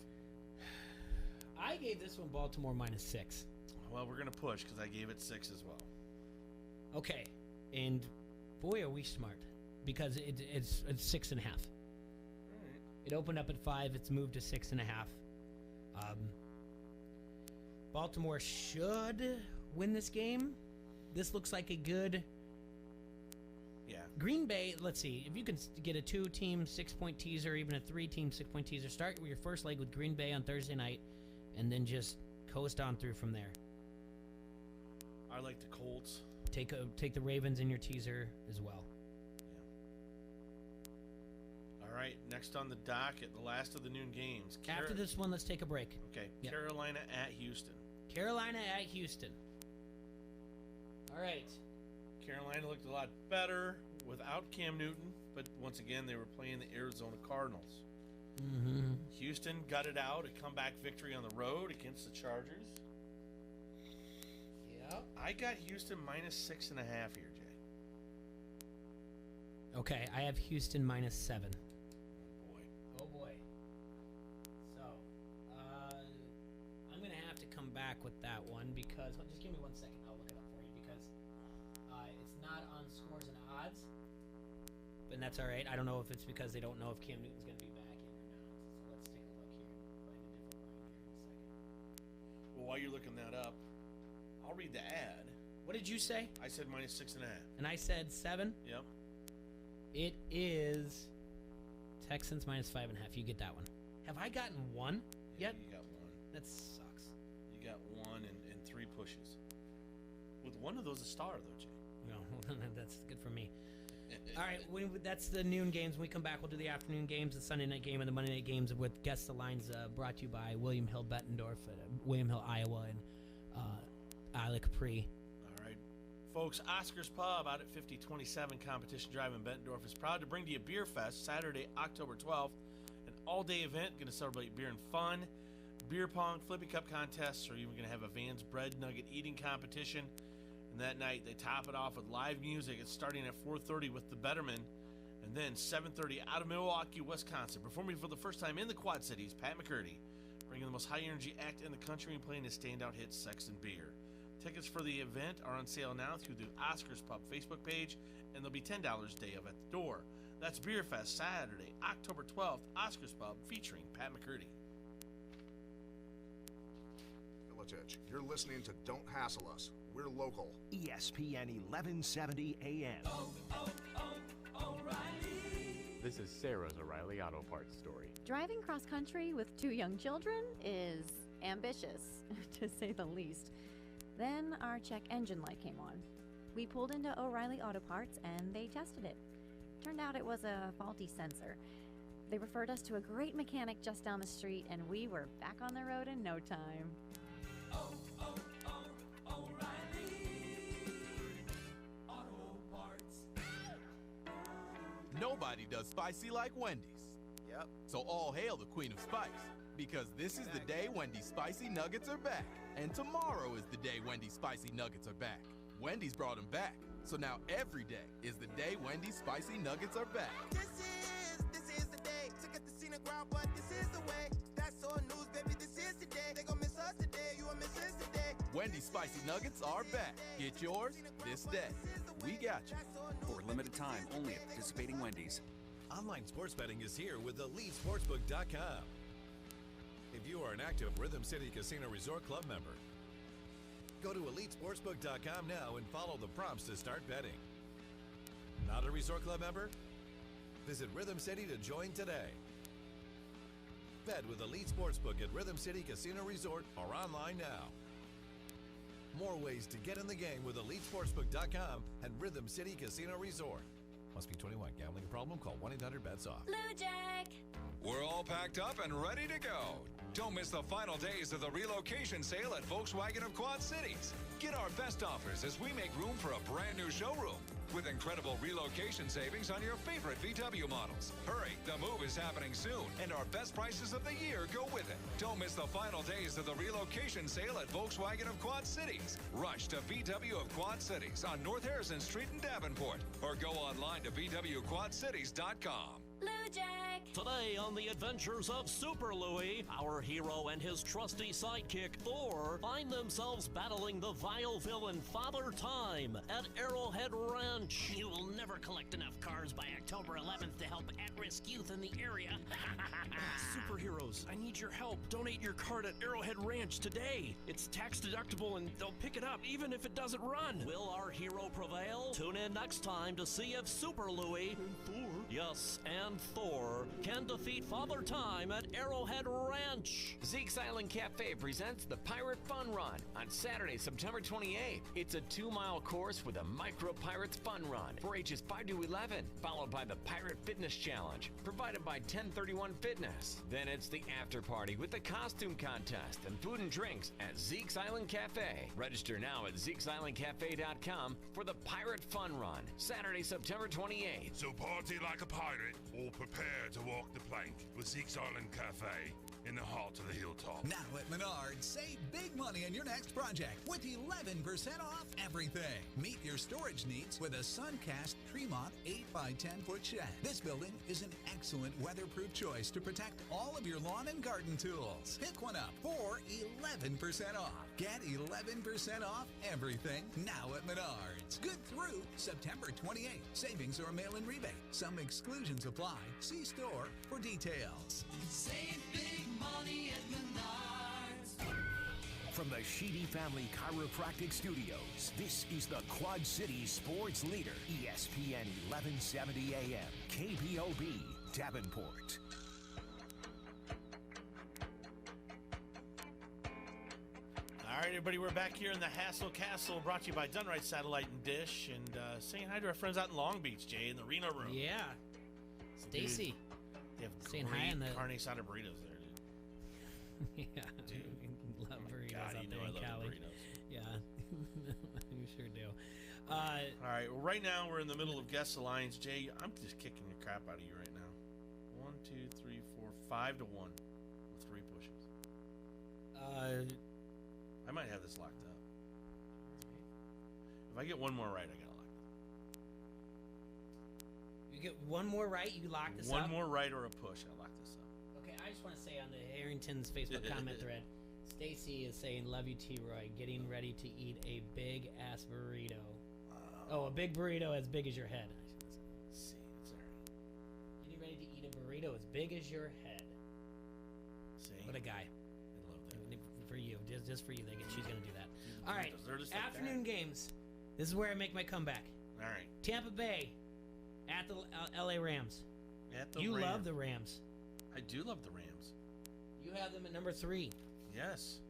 I gave this one Baltimore -6. Well, we're going to push because I gave it 6 as well. Okay. And boy, are we smart. Because it's 6.5. All right. It opened up at 5. It's moved to 6.5. Baltimore should win this game. This looks like a good... Yeah. Green Bay, let's see. If you can get a 2-team 6-point teaser, even a 3-team 6-point teaser, start with your first leg with Green Bay on Thursday night, and then just coast on through from there. I like the Colts. Take the Ravens in your teaser as well. Yeah. All right. Next on the docket, the last of the noon games. After this one, let's take a break. Okay. Yep. Carolina at Houston. Carolina at Houston. All right. Carolina looked a lot better without Cam Newton, but once again, they were playing the Arizona Cardinals. Mm-hmm. Houston gutted out a comeback victory on the road against the Chargers. Yep. I got Houston -6.5 here, Jay. Okay, I have Houston -7. Oh boy. So, I'm gonna have to come back with that one because just give me 1 second. I'll look it up for you because it's not on Scores and Odds, and that's all right. I don't know if it's because they don't know if Cam Newton's gonna be back in or not. So let's take a look here and find a different line here in a second. Well, while you're looking that up, I'll read the ad. What did you say? I said -6.5. And I said 7. Yep. It is Texans -5.5. You get that one. Have I gotten 1 yet? You got 1. That sucks. You got 1 and 3 pushes. With one of those a star, though, Jay. No, That's good for me. All right, that's the noon games. When we come back, we'll do the afternoon games, the Sunday night game, and the Monday night games with Guess the Lines, brought to you by William Hill Bettendorf, William Hill, Iowa, and Isla Capri. All right, folks, Oscar's Pub out at 5027 Competition Drive in Bettendorf is proud to bring to you Beer Fest Saturday, October 12th, an all-day event going to celebrate beer and fun, beer pong, flippy cup contests, or even going to have a Vans bread nugget eating competition. And that night, they top it off with live music. It's starting at 4:30 with the Betterman. And then 7:30 out of Milwaukee, Wisconsin. Performing for the first time in the Quad Cities, Pat McCurdy, bringing the most high-energy act in the country and playing his standout hit, Sex and Beer. Tickets for the event are on sale now through the Oscars Pub Facebook page, and they'll be $10 day of at the door. That's Beer Fest, Saturday, October 12th, Oscars Pub, featuring Pat McCurdy. Village Edge, you're listening to Don't Hassle Us. We're local. ESPN 1170 AM. This is Sarah's O'Reilly Auto Parts story. Driving cross country with 2 young children is ambitious, to say the least. Then our check engine light came on. We pulled into O'Reilly Auto Parts and they tested it. Turned out it was a faulty sensor. They referred us to a great mechanic just down the street and we were back on the road in no time. Nobody does spicy like Wendy's. Yep. So all hail the Queen of Spice, because this is the day Wendy's Spicy Nuggets are back. And tomorrow is the day Wendy's Spicy Nuggets are back. Wendy's brought them back. So now every day is the day Wendy's Spicy Nuggets are back. This is the day. Took at the scenic route, but this is the way. That's all news, baby, this is the day. They gon' miss us today, you will miss us today. Wendy's Spicy Nuggets are back. Get yours this day. We got you. For a limited time, only at participating Wendy's. Online sports betting is here with EliteSportsbook.com. If you are an active Rhythm City Casino Resort Club member, go to EliteSportsbook.com now and follow the prompts to start betting. Not a Resort Club member? Visit Rhythm City to join today. Bet with Elite Sportsbook at Rhythm City Casino Resort or online now. More ways to get in the game with EliteSportsbook.com and Rhythm City Casino Resort. Must be 21. Gambling problem? Call 1-800-BETS-OFF. Blue Jack! We're all packed up and ready to go. Don't miss the final days of the relocation sale at Volkswagen of Quad Cities. Get our best offers as we make room for a brand new showroom with incredible relocation savings on your favorite VW models. Hurry, the move is happening soon, and our best prices of the year go with it. Don't miss the final days of the relocation sale at Volkswagen of Quad Cities. Rush to VW of Quad Cities on North Harrison Street in Davenport, or go online to VWQuadCities.com. Blue Jack! Today on the adventures of Super Louie, our hero and his trusty sidekick Thor find themselves battling the vile villain Father Time at Arrowhead Ranch. You will never collect enough cars by October 11th to help at-risk youth in the area. Superheroes, I need your help. Donate your card at Arrowhead Ranch today. It's tax deductible and they'll pick it up even if it doesn't run. Will our hero prevail? Tune in next time to see if Super Louie and Thor, yes, and Thor can defeat Father Time at Arrowhead Ranch. Zeke's Island Cafe presents the Pirate Fun Run on Saturday, September 28th. It's a 2-mile course with a Micro Pirates Fun Run for ages 5 to 11, followed by the Pirate Fitness Challenge, provided by 1031 Fitness. Then it's the after party with the costume contest and food and drinks at Zeke's Island Cafe. Register now at Zeke'sIslandCafe.com for the Pirate Fun Run, Saturday, September 28th. So party like a pirate, or prepare to walk the plank with Zeke's Island Cafe in the heart of the hilltop. Now at Menards, save big money on your next project with 11% off everything. Meet your storage needs with a Suncast Tremont 8x10-foot shed. This building is an excellent weatherproof choice to protect all of your lawn and garden tools. Pick one up for 11% off. Get 11% off everything now at Menards. Good through September 28th. Savings or mail-in rebate. Some exclusions apply. See store for details. Save big money at Menards. From the Sheedy Family Chiropractic Studios, this is the Quad Cities sports leader, ESPN 1170 AM, KPOB, Davenport. All right, everybody, we're back here in the Hassle Castle, brought to you by Done Right Satellite and Dish, and saying hi to our friends out in Long Beach, Jay, in the Reno room. Yeah. Stacy. They have Saying great hi in the carne asada burritos there, dude. Yeah. Dude. Love burritos God, out you there know I in love Cali. the burritos. Yeah. You sure do. All right, well, right now we're in the middle of Guest Alliance. Jay, I'm just kicking the crap out of you right now. 1, 2, 3, 4, 5 to 1 with 3 pushes. I might have this locked up. If I get one more right, I got it locked up. You get one more right, you lock this up? One more right or a push, I lock this up. Okay, I just want to say on the Harrington's Facebook comment thread, Stacy is saying, love you, T-Roy, getting ready to eat a big-ass burrito. Oh, a big burrito as big as your head. See, sorry. Getting ready to eat a burrito as big as your head. See? What a guy. I love that. For you, just for you, she's going to do that. All right, They're just like afternoon games. This is where I make my comeback. All right. Tampa Bay at the LA Rams. At the You Rams. love the Rams. I do love the Rams. You have them at number 3. Yes.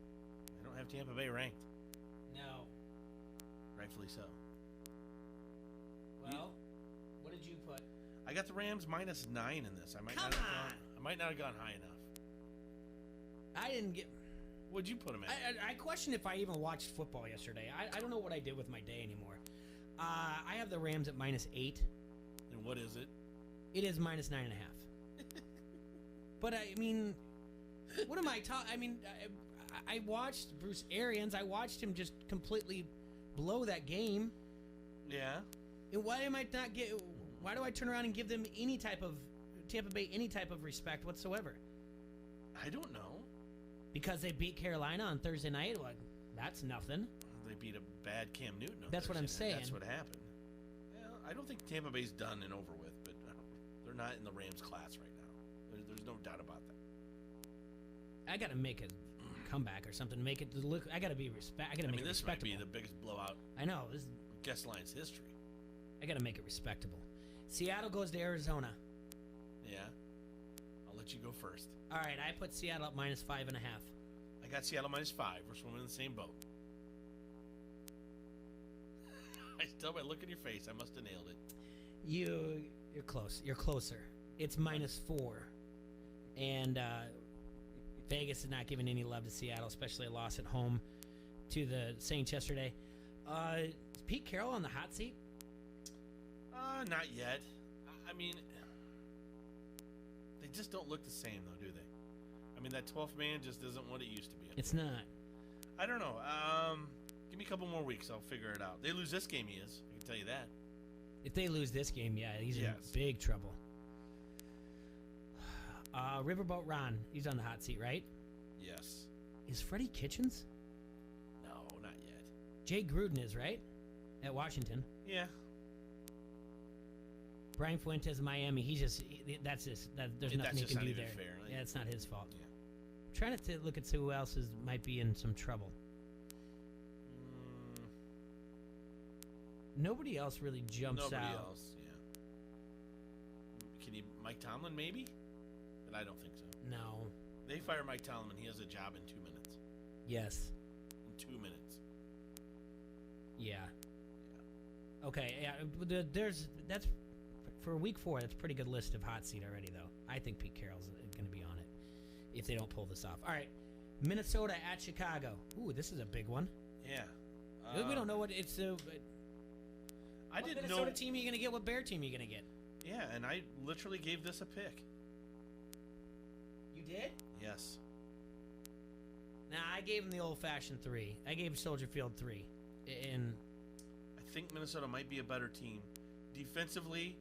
I don't have Tampa Bay ranked. No. Rightfully so. Well, what did you put? I got the Rams minus 9 in this. I might not have gone high enough. I didn't get. What'd you put them at? I question if I even watched football yesterday. I don't know what I did with my day anymore. I have the Rams at minus 8. And what is it? It is minus 9.5. But I mean, what am I talking? I mean, I watched Bruce Arians. I watched him just completely blow that game. Yeah. And why am I not get? Why do I turn around and give them any type of Tampa Bay any type of respect whatsoever? I don't know. Because they beat Carolina on Thursday night. Well, that's nothing. They beat a bad Cam Newton. On That's what I'm Thursday night. saying. That's what happened. Well, I don't think Tampa Bay's done and over with, but they're not in the Rams class right now. There's no doubt about that. I got to make a comeback or something. Make it look. I got to be respect. I got to make it this respectable. might be the biggest blowout. I know. This is Guest Alliance history. I got to make it respectable. Seattle goes to Arizona. Yeah. I'll let you go first. All right, I put Seattle at minus 5.5. I got Seattle minus 5. We're swimming in the same boat. I still, by look at your face, I must have nailed it. You're close. You're closer. It's minus 4, and Vegas is not giving any love to Seattle, especially a loss at home to the Saints yesterday. Is Pete Carroll on the hot seat? Not yet. I mean, they just don't look the same, though, do they? I mean, that 12th man just isn't what it used to be. It's not. I don't know. Give me a couple more weeks. I'll figure it out. They lose this game, he is. I can tell you that. If they lose this game, yeah, he's in big trouble. Riverboat Ron, he's on the hot seat, right? Yes. Is Freddie Kitchens? No, not yet. Jay Gruden is, right? At Washington. Yeah. Brian Fuentes, Miami. He's just that's just there's nothing he can do there. Fair. Yeah, it's not his fault. Yeah. I'm trying to look at who else might be in some trouble. Nobody else really jumps out. Nobody else, yeah. Can you Mike Tomlin maybe? But I don't think so. No. They fire Mike Tomlin, he has a job in 2 minutes. Yes. In 2 minutes. Yeah. Okay. Yeah. That's for week 4. That's a pretty good list of hot seat already, though. I think Pete Carroll's going to be on it if they don't pull this off. All right. Minnesota at Chicago. Ooh, this is a big one. Yeah. We don't know what it's. I didn't Minnesota know. team are you going to get? What Bear team are you going to get? Yeah, and I literally gave this a pick. You did? Yes. Nah, I gave him the old-fashioned 3. I gave Soldier Field 3. And I think Minnesota might be a better team. Defensively,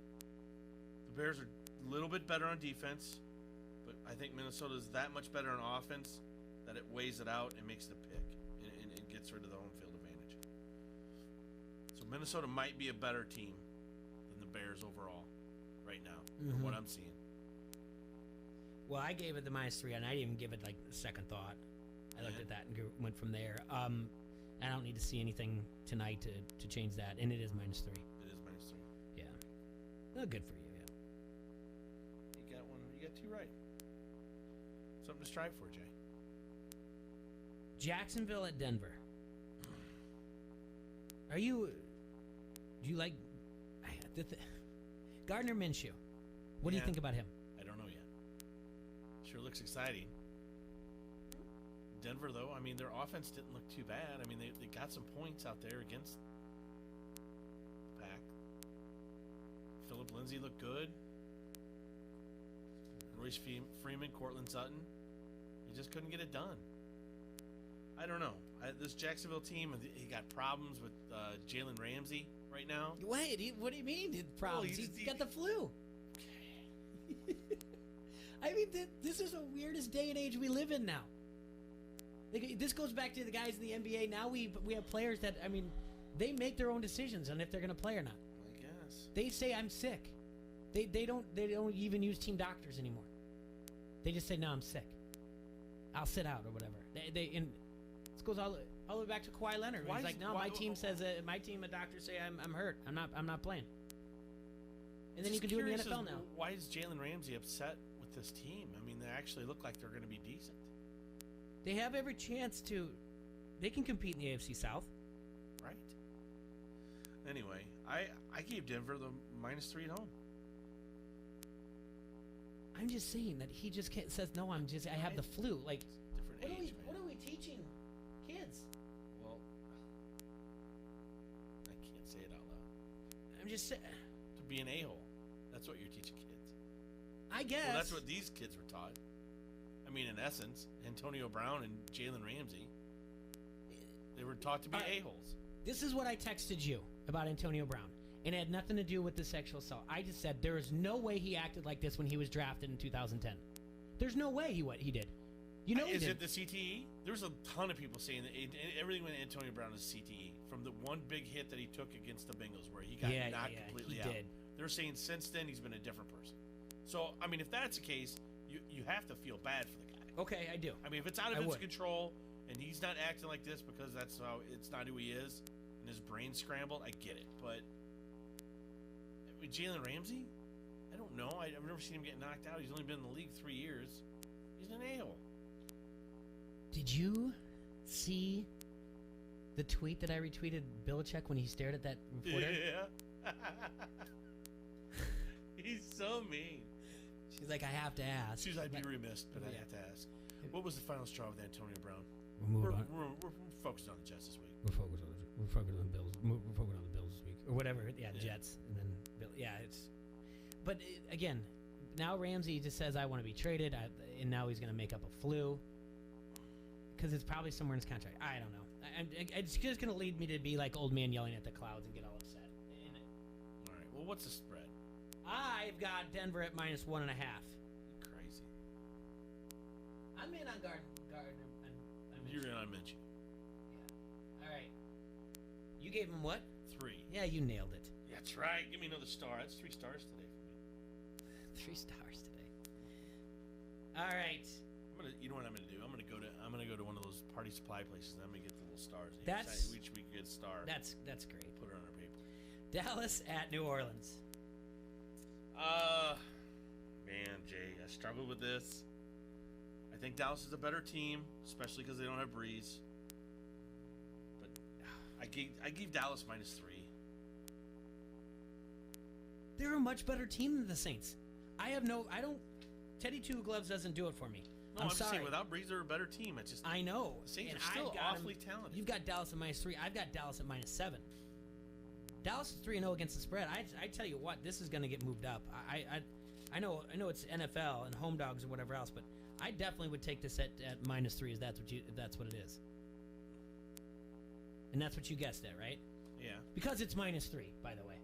the Bears are a little bit better on defense, but I think Minnesota is that much better on offense that it weighs it out and makes the pick and gets rid of the home field advantage. So Minnesota might be a better team than the Bears overall right now, from what I'm seeing. Well, I gave it the minus 3, and I didn't even give it like a second thought. I looked at that and went from there. I don't need to see anything tonight to change that, and it is minus 3. It is minus 3. Yeah. Well, good for you. Yeah. You got one. You got 2 right. Something to strive for, Jay. Jacksonville at Denver. Do you like Gardner Minshew? What do you think about him? I don't know yet. Sure looks exciting. Denver, though, I mean, their offense didn't look too bad. I mean, they got some points out there against the Pack. Philip Lindsay looked good. Royce Freeman, Cortland Sutton. He just couldn't get it done. I don't know. This Jacksonville team, he got problems with Jalen Ramsey right now. Wait, what do you mean problems? He's got the flu. I mean, this is the weirdest day and age we live in now. This goes back to the guys in the NBA. Now we have players that, I mean, they make their own decisions on if they're going to play or not. I guess. They say, I'm sick. They don't even use team doctors anymore. They just say, no, I'm sick. I'll sit out or whatever. And this goes all the way back to Kawhi Leonard. He's like, no, my team says my team and doctors say I'm hurt. I'm not playing. And then you can do it in the NFL now. Why is Jalen Ramsey upset with this team? I mean, they actually look like they're going to be decent. They have every chance to. They can compete in the AFC South. Right. Anyway, I gave Denver the -3 at home. I'm just saying that he just says, no, I have the flu. Like, different age, what are we teaching kids? Well, I can't say it out loud. I'm just saying. To be an a-hole. That's what you're teaching kids. I guess. Well, that's what these kids were taught. I mean, in essence, Antonio Brown and Jalen Ramsey, they were taught to be a-holes. This is what I texted you about Antonio Brown. And it had nothing to do with the sexual assault. I just said there is no way he acted like this when he was drafted in 2010. There's no way he did. You know, is it the CTE? There's a ton of people saying that everything with Antonio Brown is CTE from the one big hit that he took against the Bengals, where he got knocked completely out. Did. They're saying since then he's been a different person. So I mean, if that's the case, you have to feel bad for the guy. Okay, I do. I mean, if it's out of his control and he's not acting like this because that's how it's not who he is, and his brain's scrambled, I get it, but. Jalen Ramsey? I don't know. I've never seen him get knocked out. He's only been in the league 3 years. He's an a-hole. Did you see the tweet that I retweeted Belichick when he stared at that reporter? Yeah. He's so mean. She's like, I have to ask. She's I'd be remiss, but I have to ask. What was the final straw with Antonio Brown? We're focused on the Jets this week. We're focused on the Bills. We're focused on the Bills this week. Or whatever. Yeah, Jets. And then but again, now Ramsey just says I want to be traded, and now he's going to make up a flu because it's probably somewhere in his contract. I don't know. It's just going to lead me to be like old man yelling at the clouds and get all upset. All right. Well, what's the spread? I've got Denver at -1.5. Crazy. I'm in on Gardner. You're in on Minshew. Yeah. All right. You gave him what? 3. Yeah, you nailed it. That's right. Give me another star. That's 3 stars today for me. 3 stars today. All right. You know what I'm gonna do? I'm gonna go to one of those party supply places. I'm gonna get the little stars. That's each week get a star. That's great. Put it on our paper. Dallas at New Orleans. Man, Jay, I struggled with this. I think Dallas is a better team, especially because they don't have Breeze. But I gave Dallas -3. They're a much better team than the Saints. Teddy Two Gloves doesn't do it for me. No, I'm sorry. Saying without Breeze, they're a better team. It's just I know. The Saints are still awfully talented. You've got Dallas at -3. I've got Dallas at -7. Dallas is 3-0 against the spread. I tell you what, this is going to get moved up. I know it's NFL and home dogs or whatever else, but I definitely would take this at -3 if that's what it is. And that's what you guessed at, right? Yeah. Because it's -3, by the way.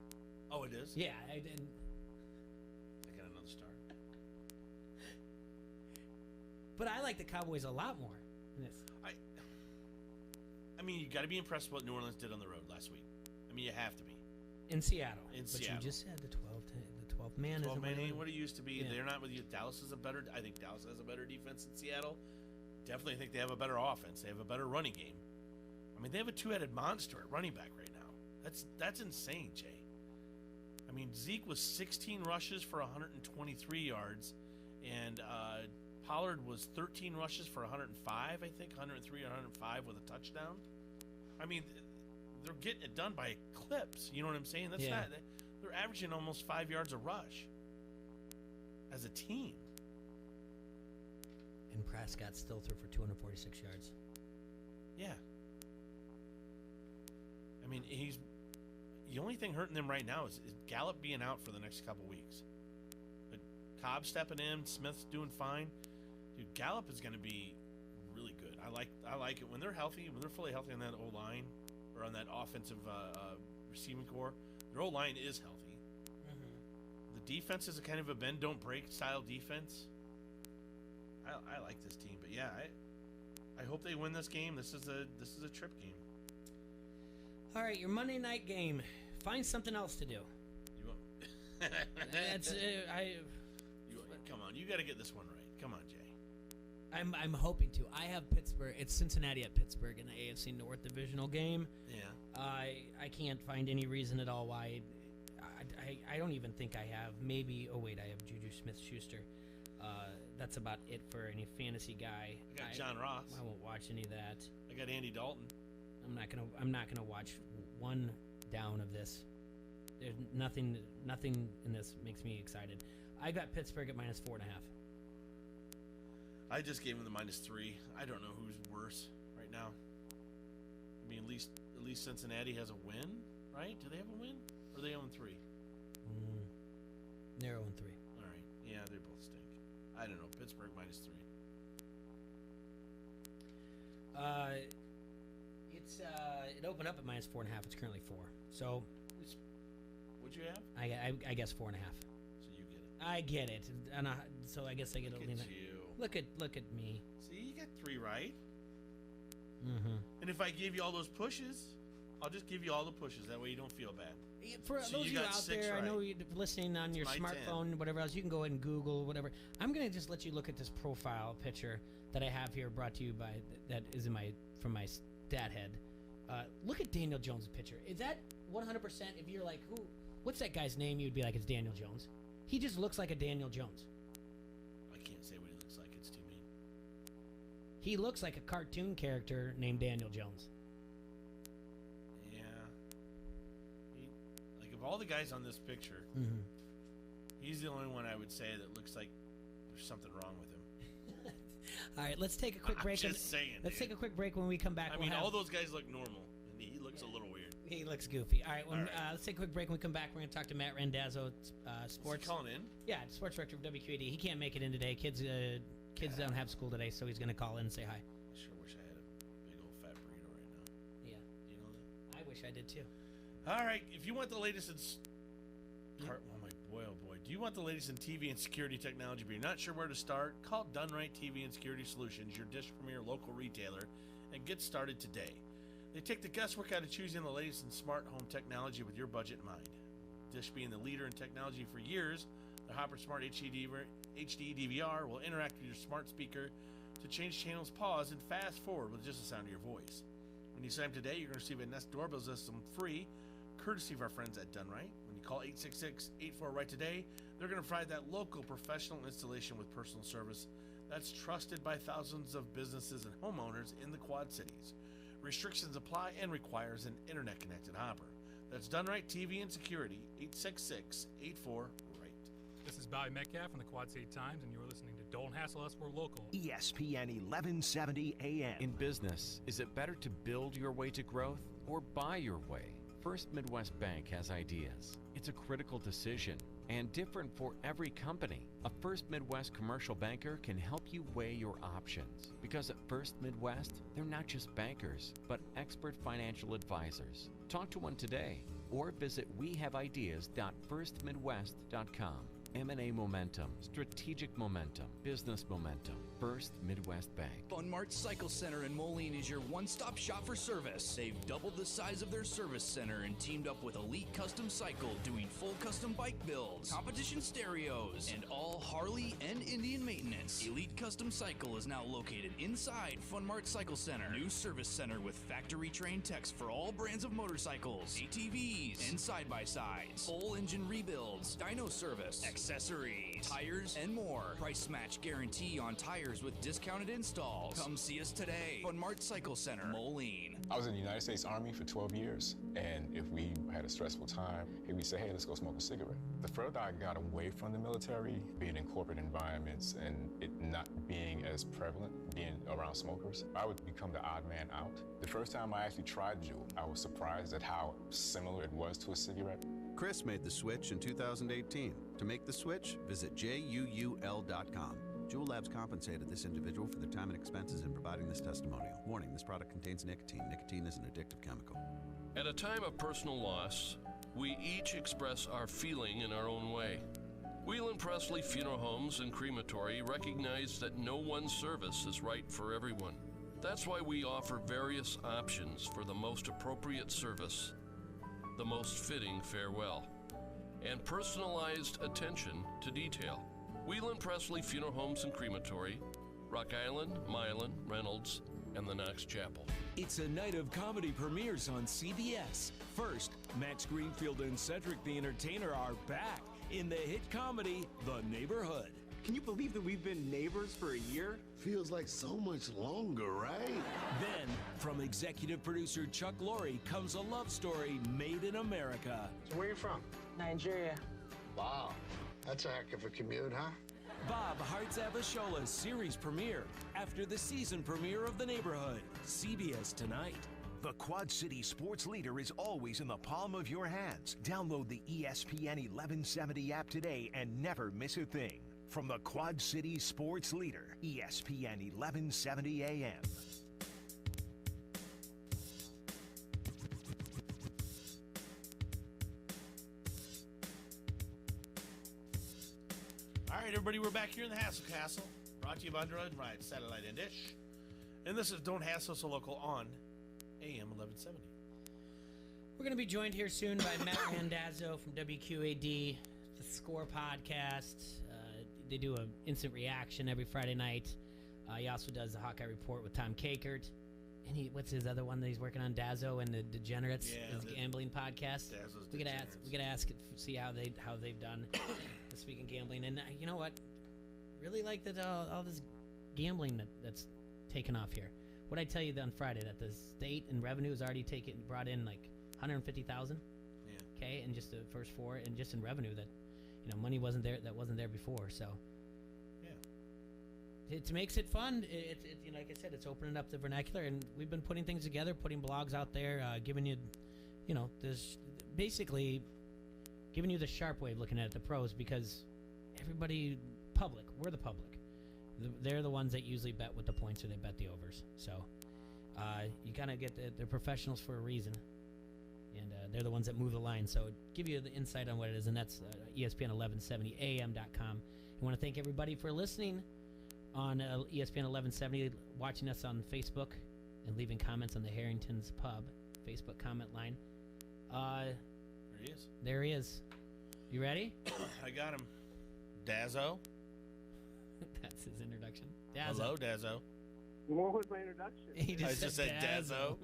Oh, it is? Yeah, I got another star. But I like the Cowboys a lot more in this. I mean, you got to be impressed with what New Orleans did on the road last week. I mean, you have to be. In Seattle. But you just said the 12th man isn't ain't what it used to be. Yeah. They're not with you. I think Dallas has a better defense than Seattle. Definitely think they have a better offense. They have a better running game. I mean, they have a 2-headed monster at running back right now. That's insane, Jay. I mean, Zeke was 16 rushes for 123 yards, and Pollard was 13 rushes for 105, I think, 103 or 105 with a touchdown. I mean, they're getting it done by clips. You know what I'm saying? That's Yeah. not. They're averaging almost 5 yards a rush as a team. And Prescott still threw for 246 yards. Yeah. I mean, the only thing hurting them right now is Gallup being out for the next couple weeks. But Cobb stepping in, Smith's doing fine. Dude, Gallup is going to be really good. I like it when they're healthy, when they're fully healthy on that O-line or on that offensive receiving core. Their O-line is healthy. The defense is a kind of a bend don't break style defense. I like this team, but yeah, I hope they win this game. This is a trip game. All right, your Monday night game. Find something else to do. You want? That's Come on, you got to get this one right. Come on, Jay. I'm hoping to. I have Pittsburgh. It's Cincinnati at Pittsburgh in the AFC North divisional game. Yeah. I can't find any reason at all why. I don't even think I have. Maybe. Oh wait, I have Juju Smith-Schuster. That's about it for any fantasy guy. I got John Ross. I won't watch any of that. I got Andy Dalton. I'm not gonna watch one down of this. There's nothing in this makes me excited. I got Pittsburgh at -4.5. I just gave him the -3. I don't know who's worse right now. I mean, at least Cincinnati has a win, right? Do they have a win? Or are they 0-3? They're 0-3. All right. Yeah, they both stink. I don't know. Pittsburgh -3. It opened up at -4.5. It's currently 4. So What'd you have? I guess 4.5. So you get it. I get it, and so I guess I get a Look lean. at you. Look at me. See, you got 3 right. Mm-hmm. And if I gave you all those pushes, I'll just give you all the pushes. That way you don't feel bad. For So those of you you got out 6 there, I right. know you're listening on your my smartphone, whatever else. You can go ahead and Google whatever. I'm gonna just let you look at this profile picture that I have here, brought to you by that is from my stat head. Look at Daniel Jones' picture. Is that 100%? If you're like, what's that guy's name? You'd be like, it's Daniel Jones. He just looks like a Daniel Jones. I can't say what he looks like. It's too mean. He looks like a cartoon character named Daniel Jones. Yeah. Like, of all the guys on this picture, he's the only one I would say that looks like there's something wrong with him. All right, let's take a quick break. I'm just saying. Let's take a quick break. When we come back, I mean, all those guys look normal, and he looks a little weird. He looks goofy. All right, let's take a quick break. When we come back, we're going to talk to Matt Randazzo, sports. Is he calling in? Yeah, sports director of WQAD. He can't make it in today. Kids don't have school today, so he's going to call in and say hi. I sure wish I had a big old fat burrito right now. Yeah. Do you know that? I wish I did too. All right, if you want the latest in do you want the latest in TV and security technology, but you're not sure where to start? Call Done Right TV and Security Solutions, your Dish Premier local retailer, and get started today. They take the guesswork out of choosing the latest in smart home technology with your budget in mind. Dish being the leader in technology for years, the Hopper Smart HD DVR will interact with your smart speaker to change channels, pause, and fast forward with just the sound of your voice. When you sign up today, you're going to receive a Nest doorbell system free, courtesy of our friends at Done Right. When you call 866-84-RIGHT today, they're going to provide that local professional installation with personal service that's trusted by thousands of businesses and homeowners in the Quad Cities. Restrictions apply and requires an internet-connected Hopper. That's Done Right TV and Security, 866-84-RIGHT. This is Bobby Metcalf from the Quad City Times, and you're listening to Don't Hassle Us, We're Local. ESPN 1170 AM. In business, is it better to build your way to growth or buy your way? First Midwest Bank has ideas. It's a critical decision and different for every company. A First Midwest commercial banker can help you weigh your options, because at First Midwest, they're not just bankers, but expert financial advisors. Talk to one today or visit wehaveideas.firstmidwest.com. M&A momentum, strategic momentum, business momentum. First Midwest Bank. Fun Mart Cycle Center in Moline is your one-stop shop for service. They've doubled the size of their service center and teamed up with Elite Custom Cycle, doing full custom bike builds, competition stereos, and all Harley and Indian maintenance. Elite Custom Cycle is now located inside Fun Mart Cycle Center. New service center with factory-trained techs for all brands of motorcycles, ATVs, and side-by-sides. Full engine rebuilds, dyno service, accessories, tires, and more. Price match guarantee on tires with discounted installs. Come see us today. Fun Mart Cycle Center, Moline. I was in the United States Army for 12 years, and if we had a stressful time, we'd say, hey, let's go smoke a cigarette. The further I got away from the military, being in corporate environments and it not being as prevalent, being around smokers, I would become the odd man out. The first time I actually tried Juul, I was surprised at how similar it was to a cigarette. Chris made the switch in 2018. To make the switch, visit JUUL.com. Juul Labs compensated this individual for their time and expenses in providing this testimonial. Warning, this product contains nicotine. Nicotine is an addictive chemical. At a time of personal loss, we each express our feeling in our own way. Whelan Presley Funeral Homes and Crematory recognize that no one service is right for everyone. That's why we offer various options for the most appropriate service, the most fitting farewell, and personalized attention to detail. Whelan Presley Funeral Homes and Crematory, Rock Island, Milan, Reynolds, and the Knox Chapel. It's a night of comedy premieres on CBS. First, Max Greenfield and Cedric the Entertainer are back in the hit comedy, The Neighborhood. Can you believe that we've been neighbors for a year? Feels like so much longer, right? Then, from executive producer Chuck Lorre comes a love story made in America. So where you from? Nigeria. Wow, that's a heck of a commute, huh? Bob Hartz-Abishola's series premiere after the season premiere of The Neighborhood. CBS tonight. The Quad City sports leader is always in the palm of your hands. Download the ESPN 1170 app today and never miss a thing. From the Quad City sports leader, ESPN 1170 AM. All right, everybody, we're back here in the Hassle Castle, brought to you by Android and Ride, Satellite and Dish. And this is Don't Hassle Us a Local on AM 1170. We're going to be joined here soon by Matt Randazzo from WQAD, the Score podcast. They do an instant reaction every Friday night. He also does the Hawkeye Report with Tom Kakert. And what's his other one that he's working on? Dazzo and the Degenerates, his gambling podcast. We gotta ask, see how they've done this week in gambling. And you know what? Really like that all this gambling that's taken off here. What I tell you on Friday that the state and revenue has already brought in like 150,000. Yeah. Okay, and just the first four, and just in revenue that money wasn't there before. So yeah, it makes it fun. It like I said, it's opening up the vernacular, and we've been putting things together, putting blogs out there, giving you, this basically giving you the sharp way of looking at the pros, because we're the public. They're the ones that usually bet with the points, or they bet the overs. So you kind of get they're professionals for a reason, and they're the ones that move the line. So give you the insight on what it is, and that's ESPN1170am.com. I want to thank everybody for listening on ESPN 1170, watching us on Facebook, and leaving comments on the Harrington's Pub Facebook comment line. There he is. There he is. You ready? I got him. Dazzo. That's his introduction. Dazzo. Hello, Dazzo. What was my introduction? He I just said Dazzo.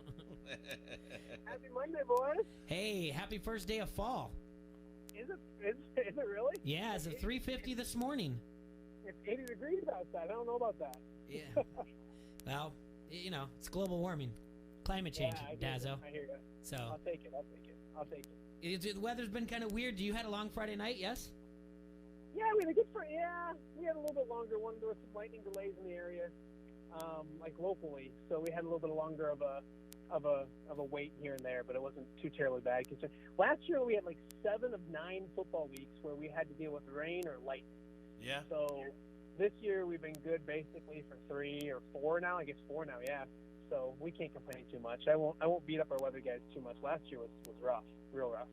Happy Monday, boys. Hey, happy first day of fall. Is it really? Yeah, it's at 3:50 this morning. It's 80 degrees outside. I don't know about that. Yeah. Well, it's global warming, climate change, Dazzo. I hear you. So I'll take it. The weather's been kind of weird. You had a long Friday night, yes? Yeah, we had we had a little bit longer one. There were some lightning delays in the area, like locally, so we had a little bit longer of a wait here and there, but it wasn't too terribly bad. Last year we had like 7 of 9 football weeks where we had to deal with rain or lightning. Yeah. So this year we've been good basically for 3 or 4 now. I guess 4 now. Yeah. So we can't complain too much. I won't beat up our weather guys too much. Last year was rough, real rough.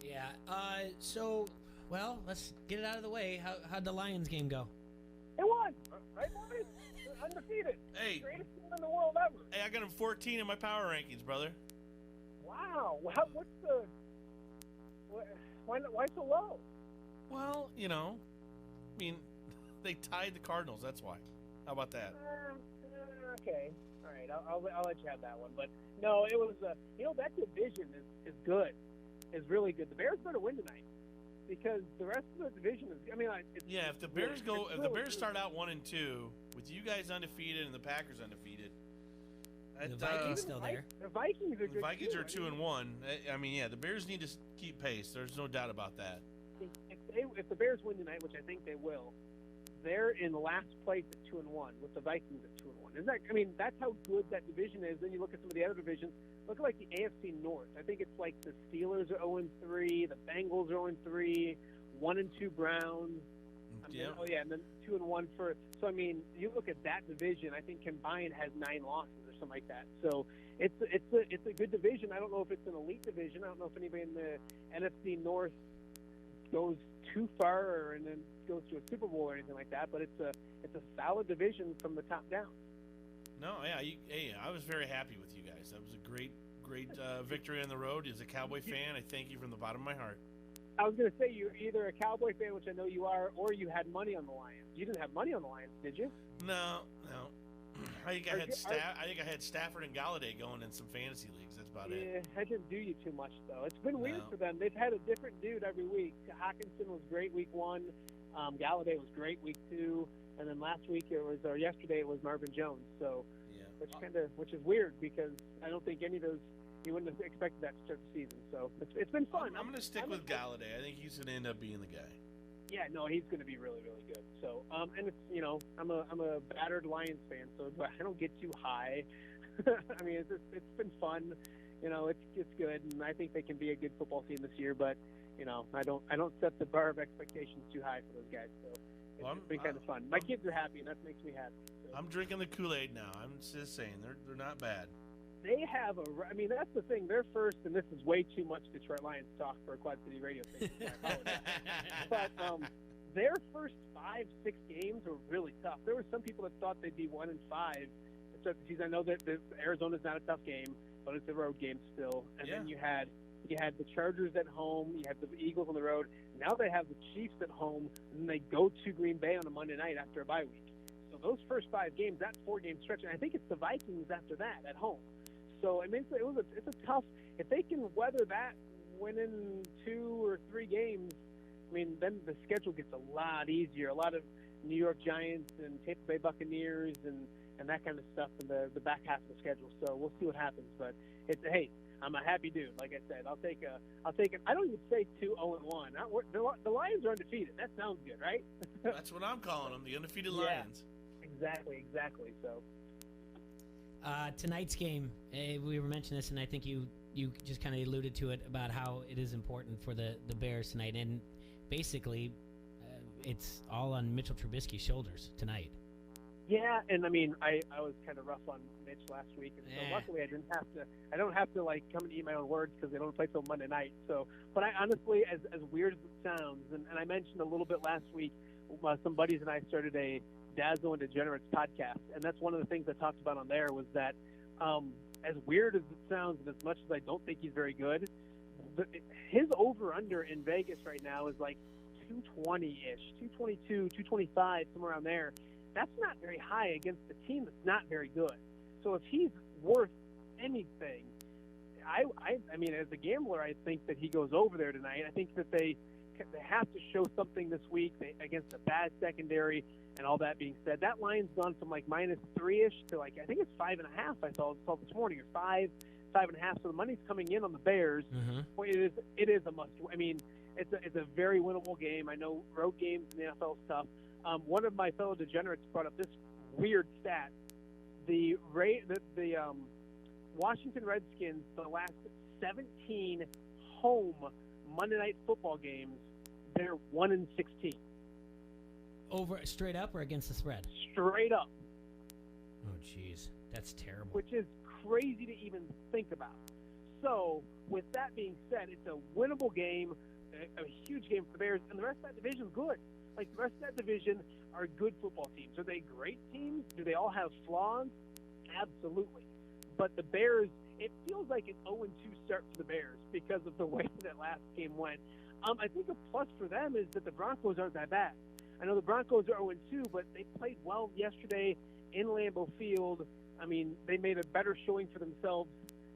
Yeah. So, well, let's get it out of the way. How'd the Lions game go? They won, right, boys? They're undefeated. Hey. Greatest team in the world ever. Hey, I got him 14 in my power rankings, brother. Wow. What's the? Why so low? Well, they tied the Cardinals. That's why. How about that? Okay. All right. I'll let you have that one. But no, it was that division is good, is really good. The Bears better win tonight. because the rest of the division is. I mean, yeah. If the Bears the Bears start out 1-2 with you guys undefeated and the Packers undefeated, the Vikings still there. The Vikings are good. The Vikings too. are 2-1. I mean, yeah, the Bears need to keep pace. There's no doubt about that. If the Bears win tonight, which I think they will, they're in last place at 2-1 with the Vikings at 2-1. Isn't that? I mean, that's how good that division is. Then you look at some of the other divisions. Look at like the AFC North. I think it's like the Steelers are 0-3, the Bengals are 0-3, 1-2 Browns. Yeah. And then 2-1 for. So I mean, you look at that division. I think combined has 9 losses or something like that. So it's a good division. I don't know if it's an elite division. I don't know if anybody in the NFC North goes too far and then goes to a Super Bowl or anything like that. But it's a solid division from the top down. No, yeah, I was very happy with you guys. That was a great victory on the road. As a Cowboy fan, I thank you from the bottom of my heart. I was going to say you're either a Cowboy fan, which I know you are, or you had money on the Lions. You didn't have money on the Lions, did you? No. I think I had Stafford and Galladay going in some fantasy leagues. That's about it. Yeah, I didn't do you too much though. It's been weird for them. They've had a different dude every week. Hawkinson was great week 1. Galladay was great week 2, and then yesterday it was Marvin Jones. So, which is weird because I don't think any of those. You wouldn't have expected that to start the season, so it's been fun. I'm going to stick with Galladay. I think he's going to end up being the guy. Yeah, no, he's going to be really, really good. So, and it's I'm a battered Lions fan, so I don't get too high. I mean, it's been fun. It's good, and I think they can be a good football team this year. But I don't set the bar of expectations too high for those guys. So it's been kind of fun. My kids are happy, and that makes me happy. So. I'm drinking the Kool-Aid now. I'm just saying they're not bad. They have I mean, that's the thing. They're first, and this is way too much Detroit Lions talk for a Quad City radio station. I apologize. But their first 5-6 games were really tough. There were some people that thought they'd be 1-5 to start the season. I know that Arizona's not a tough game, but it's a road game still. And then you had the Chargers at home. You had the Eagles on the road. Now they have the Chiefs at home, and then they go to Green Bay on a Monday night after a bye week. So those first 5 games, that 4-game stretch, and I think it's the Vikings after that at home. So I mean, it's a tough. If they can weather that, winning 2 or 3 games, I mean, then the schedule gets a lot easier. A lot of New York Giants and Tampa Bay Buccaneers and that kind of stuff in the back half of the schedule. So we'll see what happens. But hey, I'm a happy dude. Like I said, I'll take it. I don't even say 2-0-1. The Lions are undefeated. That sounds good, right? That's what I'm calling them, the undefeated Lions. Exactly. So. Tonight's game, we were mentioning this, and I think you just kind of alluded to it about how it is important for the Bears tonight. And basically, it's all on Mitchell Trubisky's shoulders tonight. Yeah, and I mean, I was kind of rough on Mitch last week, and so luckily I don't have to like come and eat my own words because they don't play till Monday night. So, but I honestly, as weird as it sounds, and I mentioned a little bit last week, some buddies and I started a Dazzle and Degenerates podcast, and that's one of the things I talked about on there was that as weird as it sounds, and as much as I don't think he's very good, his over-under in Vegas right now is like 220-ish, 222, 225, somewhere around there. That's not very high against a team that's not very good. So if he's worth anything, I mean, as a gambler, I think that he goes over there tonight. I think that they have to show something this week against a bad secondary. And all that being said, that line's gone from like -3-ish to like I think it's 5.5. I saw this morning, or 5.5. So the money's coming in on the Bears. Mm-hmm. Well, it is a must. I mean, it's a very winnable game. I know road games in the NFL is tough. One of my fellow degenerates brought up this weird stat: the Washington Redskins, the last 17 home Monday Night Football games, they're 1-16. Over straight up or against the spread? Straight up. Oh, jeez. That's terrible. Which is crazy to even think about. So, with that being said, it's a winnable game, a huge game for the Bears, and the rest of that division is good. Like, the rest of that division are good football teams. Are they great teams? Do they all have flaws? Absolutely. But the Bears, it feels like an 0-2 start for the Bears because of the way that last game went. I think a plus for them is that the Broncos aren't that bad. I know the Broncos are 0-2, but they played well yesterday in Lambeau Field. I mean, they made a better showing for themselves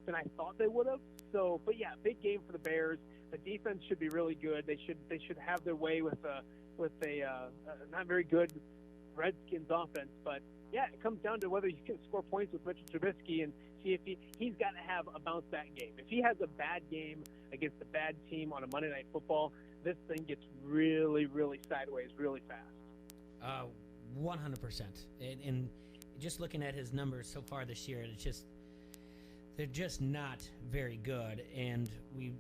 than I thought they would have. So, but yeah, big game for the Bears. The defense should be really good. They should have their way with a not very good Redskins offense. But yeah, it comes down to whether you can score points with Mitchell Trubisky and see if he's got to have a bounce back game. If he has a bad game against a bad team on a Monday Night Football, this thing gets really, really sideways really fast. 100%. And just looking at his numbers so far this year, they're just not very good. And we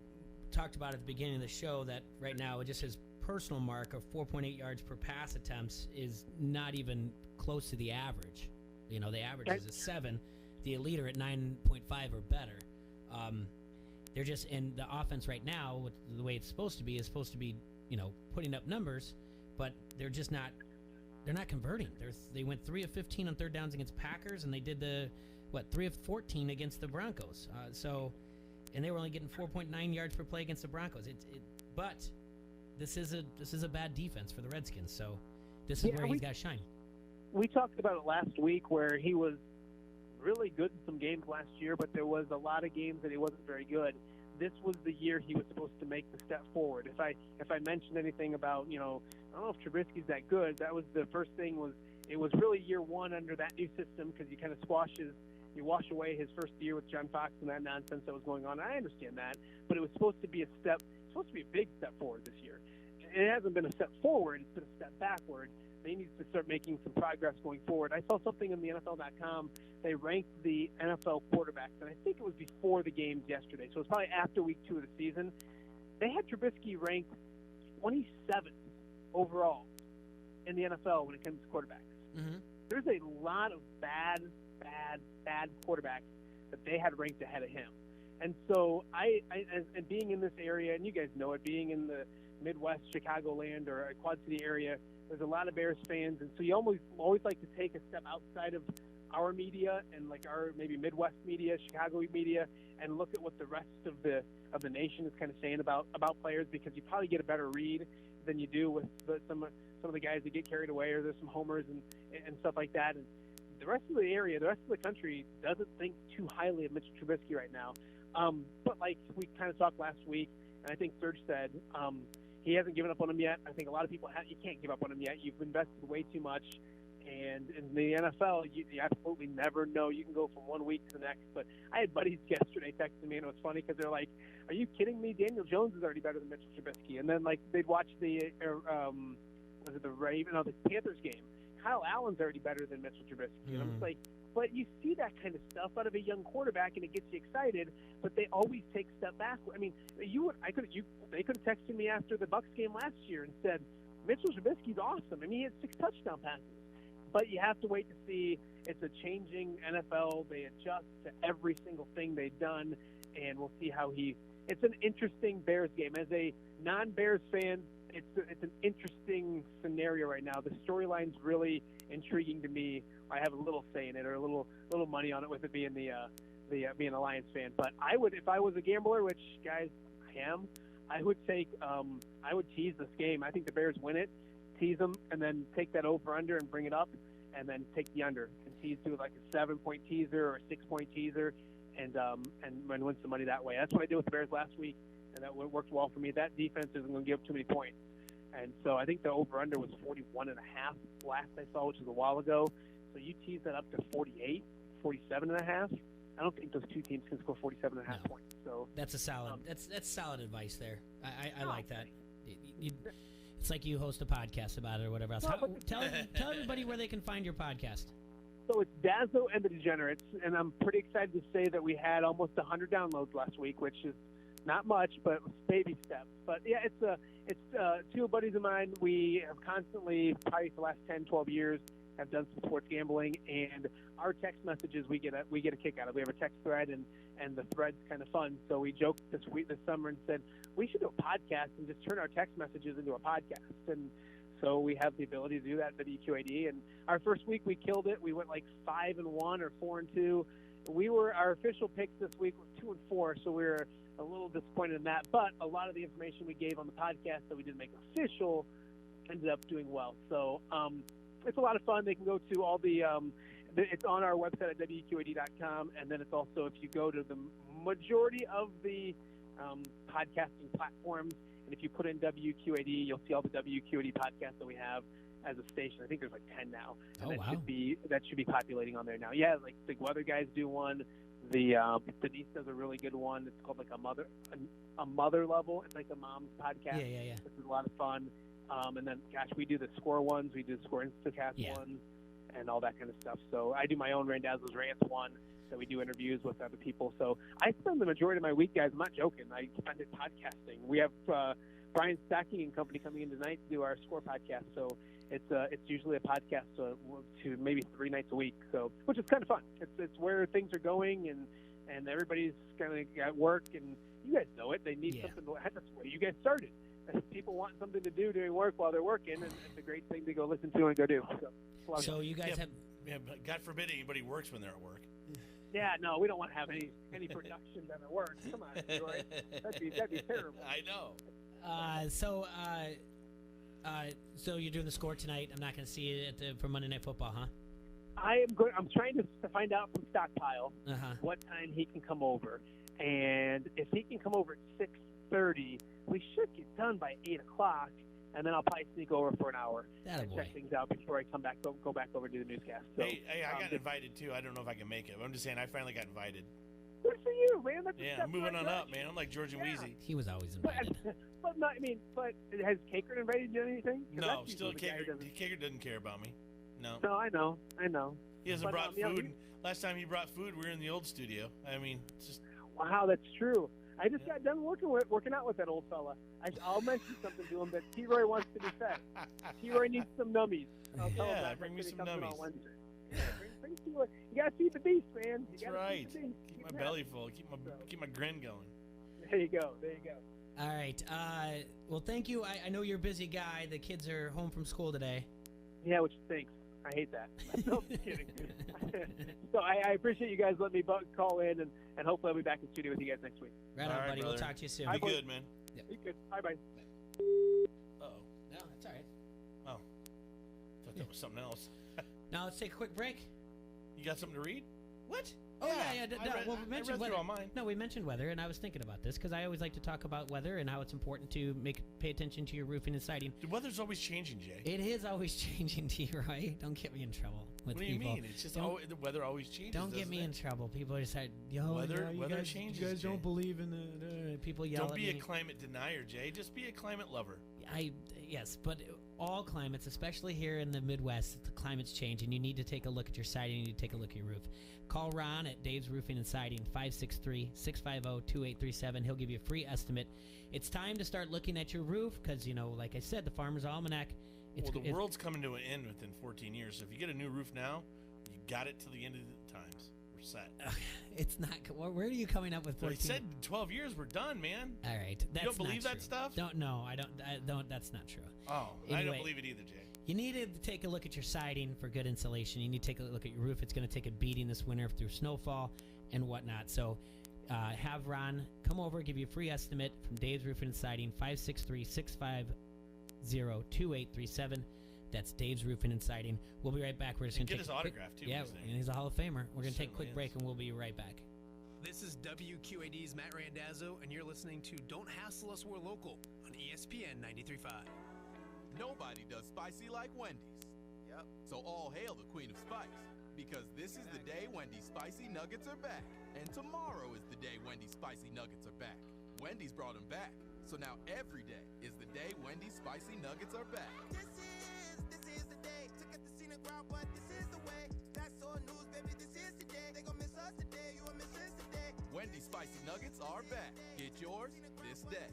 talked about at the beginning of the show that right now just his personal mark of 4.8 yards per pass attempts is not even close to the average. The average is a 7. The elite are at 9.5 or better. They're just in the offense right now. With the way it's supposed to be, putting up numbers, but they're just not. They're not converting. They went 3 of 15 on third downs against Packers, and they did 3 of 14 against the Broncos. And they were only getting 4.9 yards per play against the Broncos. But this is a bad defense for the Redskins. So this is where he's got to shine. We talked about it last week where he was really good in some games last year, but there was a lot of games that he wasn't very good. This was the year he was supposed to make the step forward. If I mentioned anything about, I don't know if Trubisky's that good, that was the first thing. It was really year one under that new system because you kind of wash away his first year with John Fox and that nonsense that was going on. I understand that, but it was supposed to be a big step forward this year. It hasn't been a step forward; it's been a step backward. They need to start making some progress going forward. I saw something on the NFL.com. They ranked the NFL quarterbacks, and I think it was before the games yesterday, so it was probably after week 2 of the season. They had Trubisky ranked 27th overall in the NFL when it comes to quarterbacks. Mm-hmm. There's a lot of bad quarterbacks that they had ranked ahead of him. And so and being in this area, and you guys know it, being in the Midwest, Chicagoland, or a Quad City area, there's a lot of Bears fans, and so you always like to take a step outside of our media and like our maybe Midwest media, Chicago media, and look at what the rest of the nation is kind of saying about players, because you probably get a better read than you do with some of the guys that get carried away, or there's some homers and stuff like that. And the rest of the area, the rest of the country doesn't think too highly of Mitchell Trubisky right now. But like we kind of talked last week, and I think Serge said, he hasn't given up on him yet. I think a lot of people you can't give up on him yet. You've invested way too much. And in the NFL, you absolutely never know. You can go from one week to the next. But I had buddies yesterday texting me, and it was funny because they're like, "Are you kidding me? Daniel Jones is already better than Mitchell Trubisky." And then like they'd watch the Panthers game. Kyle Allen's already better than Mitchell Trubisky. And I'm just like, but you see that kind of stuff out of a young quarterback, and it gets you excited. But they always take a step backward. I mean, they could have texted me after the Bucs game last year and said, Mitchell Trubisky's awesome. I mean, he had 6 touchdown passes. But you have to wait to see. It's a changing NFL. They adjust to every single thing they've done, and we'll see how it's an interesting Bears game. As a non-Bears fan, it's an interesting scenario right now. The storyline's really intriguing to me. I have a little say in it, or a little money on it, with it being being a Lions fan. But I would, if I was a gambler, which guys I am, I would tease this game. I think the Bears win it, tease them, and then take that over under and bring it up, and then take the under and tease to like a 7-point teaser or a 6-point teaser, and win some money that way. That's what I did with the Bears last week, and that worked well for me. That defense isn't going to give up too many points, and so I think the over under was 41.5 last I saw, which was a while ago. So you tease that up to 48, 47.5. I don't think those two teams can score 47.5 points. So that's a solid. That's solid advice there. I like that. It's like you host a podcast about it or whatever else. Tell everybody where they can find your podcast. So it's Dazzo and the Degenerates, and I'm pretty excited to say that we had almost 100 downloads last week, which is not much, but it was baby steps. But yeah, it's two buddies of mine. We have constantly, probably for the last 10, 12 years, have done some sports gambling, and our text messages we get a kick out of. We have a text thread, and the thread's kind of fun. So we joked this summer and said we should do a podcast and just turn our text messages into a podcast. And so we have the ability to do that at WQAD. And our first week we killed it. We went like 5-1 or 4-2. Our official picks this week was 2-4, so we were a little disappointed in that. But a lot of the information we gave on the podcast that we didn't make official ended up doing well. So it's a lot of fun. They can go to all the it's on our website at WQAD.com, and then it's also, if you go to the majority of the podcasting platforms. And if you put in WQAD, you'll see all the WQAD podcasts that we have as a station. I think there's like 10 now. And that should be populating on there now. Yeah, like Big Weather Guys do one. Denise does a really good one. It's called like a mother level. It's like a mom's podcast. Yeah. This is a lot of fun. And then, gosh, we do the Score ones. We do the Score Instacast ones and all that kind of stuff. So I do my own Randazzo's Rants one that we do interviews with other people. So I spend the majority of my week, guys. I'm not joking. I spend it podcasting. We have Brian Stacking and company coming in tonight to do our Score podcast. So it's usually a podcast to maybe 3 nights a week. So which is kind of fun. It's where things are going and everybody's kind of at work and you guys know it. They need something to. That's where you guys started. People want something to do during work while they're working, and it's a great thing to go listen to and go do. So you guys have. Yeah, but God forbid anybody works when they're at work. Yeah, no, we don't want to have any production done at work. Come on, Troy. That'd be terrible. I know. So you're doing the Score tonight. I'm not going to see it for Monday Night Football, huh? I'm trying to find out from Stockpile what time he can come over, and if he can come over at 6:30, we should get done by 8 o'clock, and then I'll probably sneak over for an hour and check things out before I come back. Go back over to the newscast. So, hey, I got invited too. I don't know if I can make it. But I'm just saying I finally got invited. Good for you, man. That's I'm moving on up, man. I'm like George and Wheezy. He was always invited. But has Caker invited you to anything? No, still Caker doesn't care about me. No. No, I know. He hasn't brought food. Last time he brought food, we were in the old studio. I mean, it's just. Wow, that's true. I just got done working out with that old fella. I'll mention something to him that T-Roy wants to be fed. T-Roy needs some nummies. I'll tell him that. Bring me some nummies. Yeah, bring T-Roy. You gotta feed the beast, man. That's right. Keep my belly full. Keep my grin going. There you go. All right. Well, thank you. I know you're a busy guy. The kids are home from school today. Yeah, which stinks. I hate that. No, I'm kidding. So I appreciate you guys letting me call in, and hopefully I'll be back in studio with you guys next week. Right on, buddy. Brother. We'll talk to you soon. Be good, man. Yep. Be good. Bye-bye. Uh-oh. No, that's all right. Oh. Thought that was something else. Now let's take a quick break. You got something to read? What? Oh, yeah. Well, we mentioned weather. All mine. No, we mentioned weather, and I was thinking about this because I always like to talk about weather and how it's important to pay attention to your roofing and siding. The weather's always changing, Jay. It is always changing, T-Roy. Don't get me in trouble with people. What do you mean? It's just the weather always changes. Don't get me in trouble. People are just like, weather changes. You guys don't believe in the people yell Don't at be me. a climate denier, Jay. Just be a climate lover. Yes, but all climates, especially here in the Midwest, the climate's change, and you need to take a look at your siding. You need to take a look at your roof. Call Ron at Dave's Roofing and Siding, 563-650-2837. He'll give you a free estimate. It's time to start looking at your roof because, like I said, the Farmer's Almanac. The world's coming to an end within 14 years. So if you get a new roof now, you got it till the end of the times. We're set. It's not. Where are you coming up with 14? Well, I said 12 years. We're done, man. All right. You don't believe that stuff? No, I don't. That's not true. Oh, anyway, I don't believe it either, Jay. You need to take a look at your siding for good insulation. You need to take a look at your roof. It's going to take a beating this winter through snowfall and whatnot. So have Ron come over, give you a free estimate from Dave's Roofing and Siding, 563-650-2837. That's Dave's Roofing and Siding. We'll be right back. We're just going to get his autograph, too. Yeah, and he's a Hall of Famer. We're going to take a quick break, and we'll be right back. This is WQAD's Matt Randazzo, and you're listening to Don't Hassle Us, We're Local on ESPN 93.5. Nobody does spicy like Wendy's. Yep. So all hail the Queen of Spice, because this is the day Wendy's Spicy Nuggets are back. And tomorrow is the day Wendy's Spicy Nuggets are back. Wendy's brought them back. So now every day is the day Wendy's Spicy Nuggets are back. This is the day. Took at the scene of ground, but this is the way. That's all news, baby, this is the day. They gon' miss us today, you will miss us today. Wendy's Spicy Nuggets are back. Get yours this day.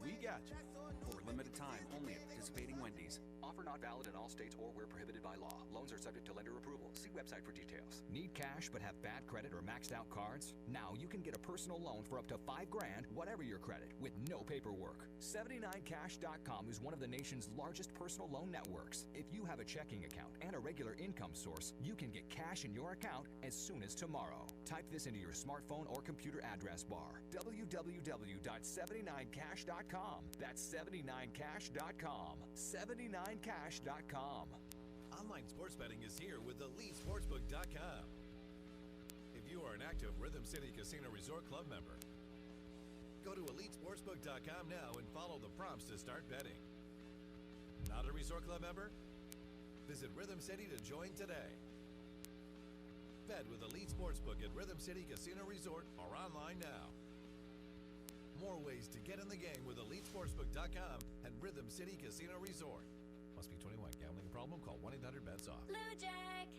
We got you. For a limited time, only at participating Wendy's. Offer not valid in all states or where prohibited by law. Loans are subject to lender approval. See website for details. Need cash but have bad credit or maxed out cards? Now you can get a personal loan for up to $5,000, whatever your credit, with no paperwork. 79cash.com is one of the nation's largest personal loan networks. If you have a checking account and a regular income source, you can get cash in your account as soon as tomorrow. Type this into your smartphone or computer address bar. www.79cash.com. That's 79cash.com. 79cash.com. Online sports betting is here with EliteSportsbook.com. If you are an active Rhythm City Casino Resort Club member, Go to EliteSportsbook.com now and follow the prompts to start betting. Not a Resort Club member? Visit Rhythm City to join today. Bet with Elite Sportsbook at Rhythm City Casino Resort or online now. More ways to get in the game with EliteSportsbook.com and Rhythm City Casino Resort. Must be 21. Gambling problem? Call 1-800-BETS-OFF. Blue Jack.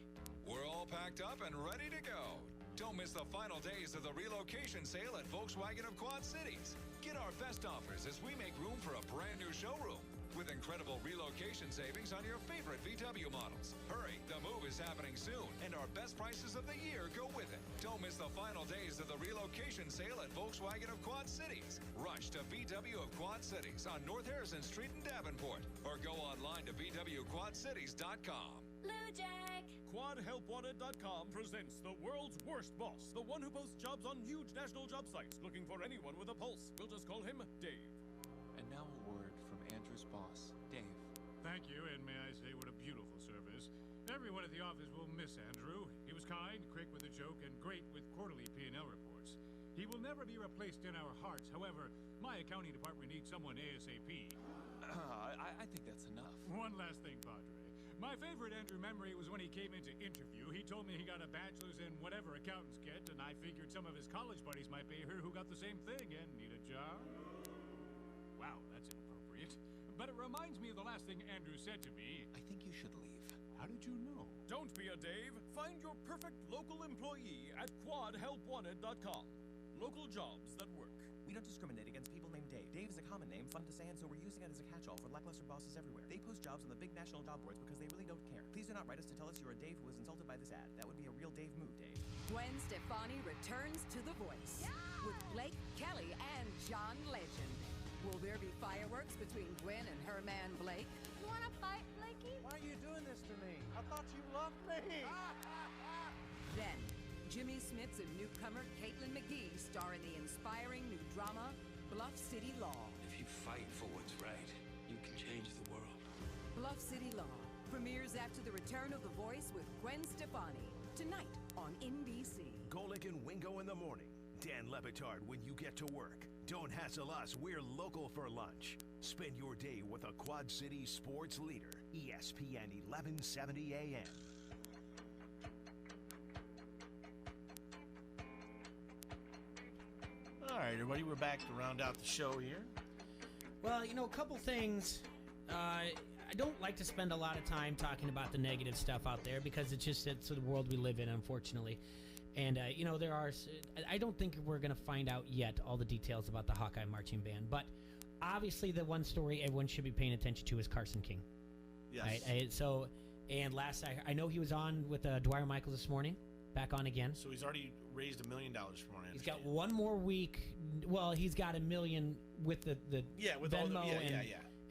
We're all packed up and ready to go. Don't miss the final days of the relocation sale at Volkswagen of Quad Cities. Get our best offers as we make room for a brand new showroom with incredible relocation savings on your favorite VW models. Hurry, the move is happening soon, and our best prices of the year go with it. Don't miss the final days of the relocation sale at Volkswagen of Quad Cities. Rush to VW of Quad Cities on North Harrison Street in Davenport, or go online to VWQuadCities.com. Blue Jack. QuadHelpWanted.com presents the world's worst boss, the one who posts jobs on huge national job sites, looking for anyone with a pulse. We'll just call him Dave. And now a word from Andrew's boss, Dave. Thank you, and may I say what a beautiful service. Everyone at the office will miss Andrew. He was kind, quick with a joke, and great with quarterly P&L reports. He will never be replaced in our hearts. However, my accounting department needs someone ASAP. I think that's enough. One last thing, Padre. My favorite Andrew memory was when he came in to interview. He told me he got a bachelor's in whatever accountants get, and I figured some of his college buddies might be here who got the same thing and need a job. Wow, that's inappropriate. But it reminds me of the last thing Andrew said to me. I think you should leave. How did you know? Don't be a Dave. Find your perfect local employee at QuadHelpWanted.com. Local jobs that work. We don't discriminate against people named Dave. Dave is a common name, fun to say, and so we're using it as a catch-all for lackluster bosses everywhere. They post jobs on the big national job boards because they really don't care. Please do not write us to tell us you're a Dave who was insulted by this ad. That would be a real Dave move, Dave. Gwen Stefani returns to The Voice with Blake Kelly and John Legend. Will there be fireworks between Gwen and her man Blake? You want to fight, Blakey? Why are you doing this to me? I thought you loved me. Then, Jimmy Smits and newcomer Caitlin McGee star in the inspiring new drama, Bluff City Law. If you fight for what's right, you can change the world. Bluff City Law premieres after the return of The Voice with Gwen Stefani, tonight on NBC. Golick and Wingo in the morning. Dan Levitard when you get to work. Don't hassle us, we're local for lunch. Spend your day with a Quad City sports leader. ESPN 1170 AM. All right, everybody, we're back to round out the show here. Well, you know, a couple things. I don't like to spend a lot of time talking about the negative stuff out there because it's the world we live in, unfortunately. And, you know, I don't think we're going to find out yet all the details about the Hawkeye Marching Band. But obviously the one story everyone should be paying attention to is Carson King. Yes. Right? And last I know he was on with Dwyer Michaels this morning, back on again. So he's already raised $1 million from what I understand. He's got one more week. Well, he's got $1 million with the with Venmo all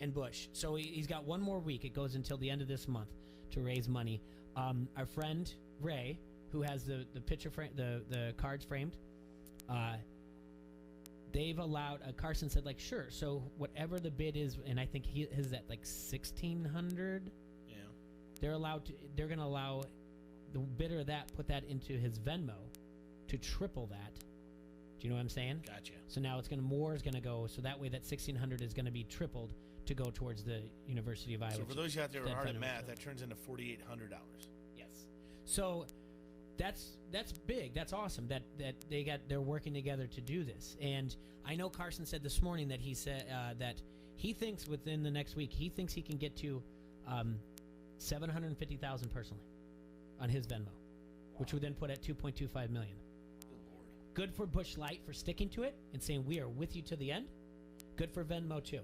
and Bush. So he's got one more week. It goes until the end of this month to raise money. Our friend Ray, who has the picture frame, the cards framed, they've allowed. Carson said, like, sure. So whatever the bid is, and I think he is at like $1,600. Yeah. They're going to allow the bidder of that put that into his Venmo to triple that. Do you know what I'm saying? Gotcha. So now more is going to go. So that way, that $1,600 is going to be tripled to go towards the University of Iowa. So for those of you out there who are hard at math, that turns into $4,800. Yes. So that's big. That's awesome. That they're working together to do this. And I know Carson said this morning that he said that he thinks within the next week he thinks he can get to $750,000 personally on his Venmo, which would then put at $2.25 million. Good for Bush Light for sticking to it and saying we are with you to the end. Good for Venmo too.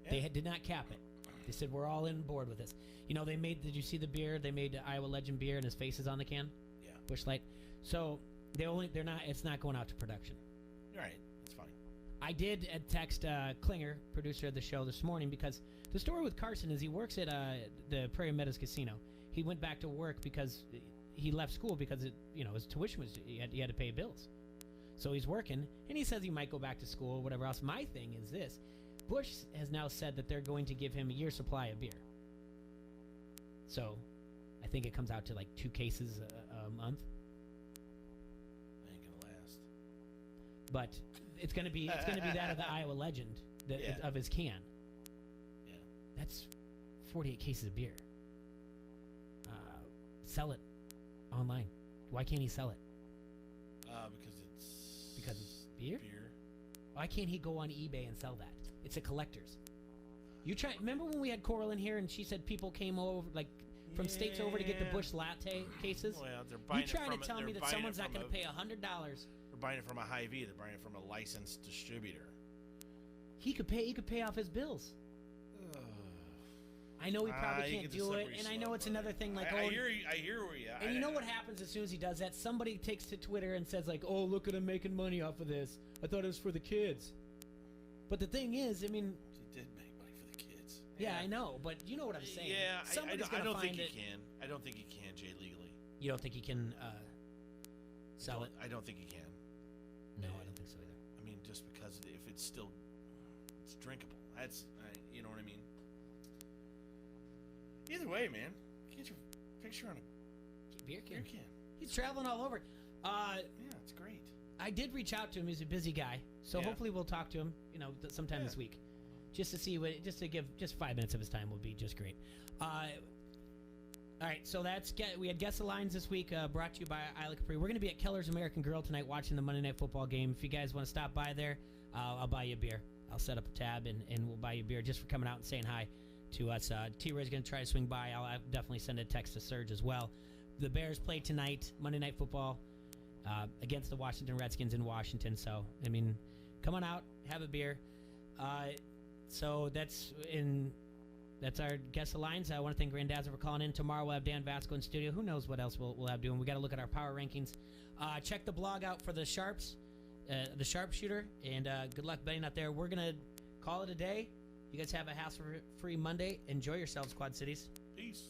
Yeah. They did not cap it. They said we're all in board with this. You know, did you see the beer? They made Iowa Legend beer and his face is on the can. Yeah. Bush Light. So it's not going out to production. All right, that's fine. I did text Klinger, producer of the show, this morning because the story with Carson is he works at the Prairie Meadows Casino. He went back to work because he left school because his tuition was he had to pay bills. So he's working, and he says he might go back to school or whatever else. My thing is this. Bush has now said that they're going to give him a year's supply of beer. So I think it comes out to like 2 cases a month. Ain't gonna last. But it's gonna be that of the Iowa legend of his can. Yeah. That's 48 cases of beer. Sell it online. Why can't he sell it? Because it's beer. Why can't he go on eBay and sell that? It's a collector's. Remember when we had Coral in here and she said people came over from states over to get the Busch Latte cases? Well, they're buying you trying to tell me that someone's not going to pay $100? They're buying it from a Hy-Vee. They're buying it from a licensed distributor. He could pay off his bills. I know he probably can't do it, and I know it's another thing. Like, I hear where you. And you know what happens as soon as he does that? Somebody takes to Twitter and says like, "Oh, look at him making money off of this. I thought it was for the kids." But the thing is, I mean, he did make money for the kids. Yeah, I know, but you know what I'm saying. Yeah, I don't think it. he can. I don't think he can, Jay, legally. You don't think he can sell it? I don't think he can. No, I don't think so either. I mean, just because if it's drinkable. You know what I mean. Either way, man, get your picture on a beer can. He's traveling all over. Yeah, it's great. I did reach out to him. He's a busy guy, so hopefully we'll talk to him. Sometime this week, just to see just to give 5 minutes of his time would be just great. All right, so we had Guess the Lines this week, brought to you by Isla Capri. We're going to be at Keller's American Grill tonight watching the Monday Night Football game. If you guys want to stop by there, I'll buy you a beer. I'll set up a tab and we'll buy you a beer just for coming out and saying hi to us. T-Ray's going to try to swing by. I'll definitely send a text to Serge as well. The Bears play tonight, Monday Night Football, against the Washington Redskins in Washington. So, I mean, come on out, have a beer. So that's our Guess the Lines. I want to thank Grandazzo for calling in. Tomorrow we'll have Dan Vasco in studio. Who knows what else we'll have doing. We got to look at our power rankings. Check the blog out for the Sharps, the Sharpshooter, and good luck betting out there. We're going to call it a day. You guys have a hassle-free Monday. Enjoy yourselves, Quad Cities. Peace.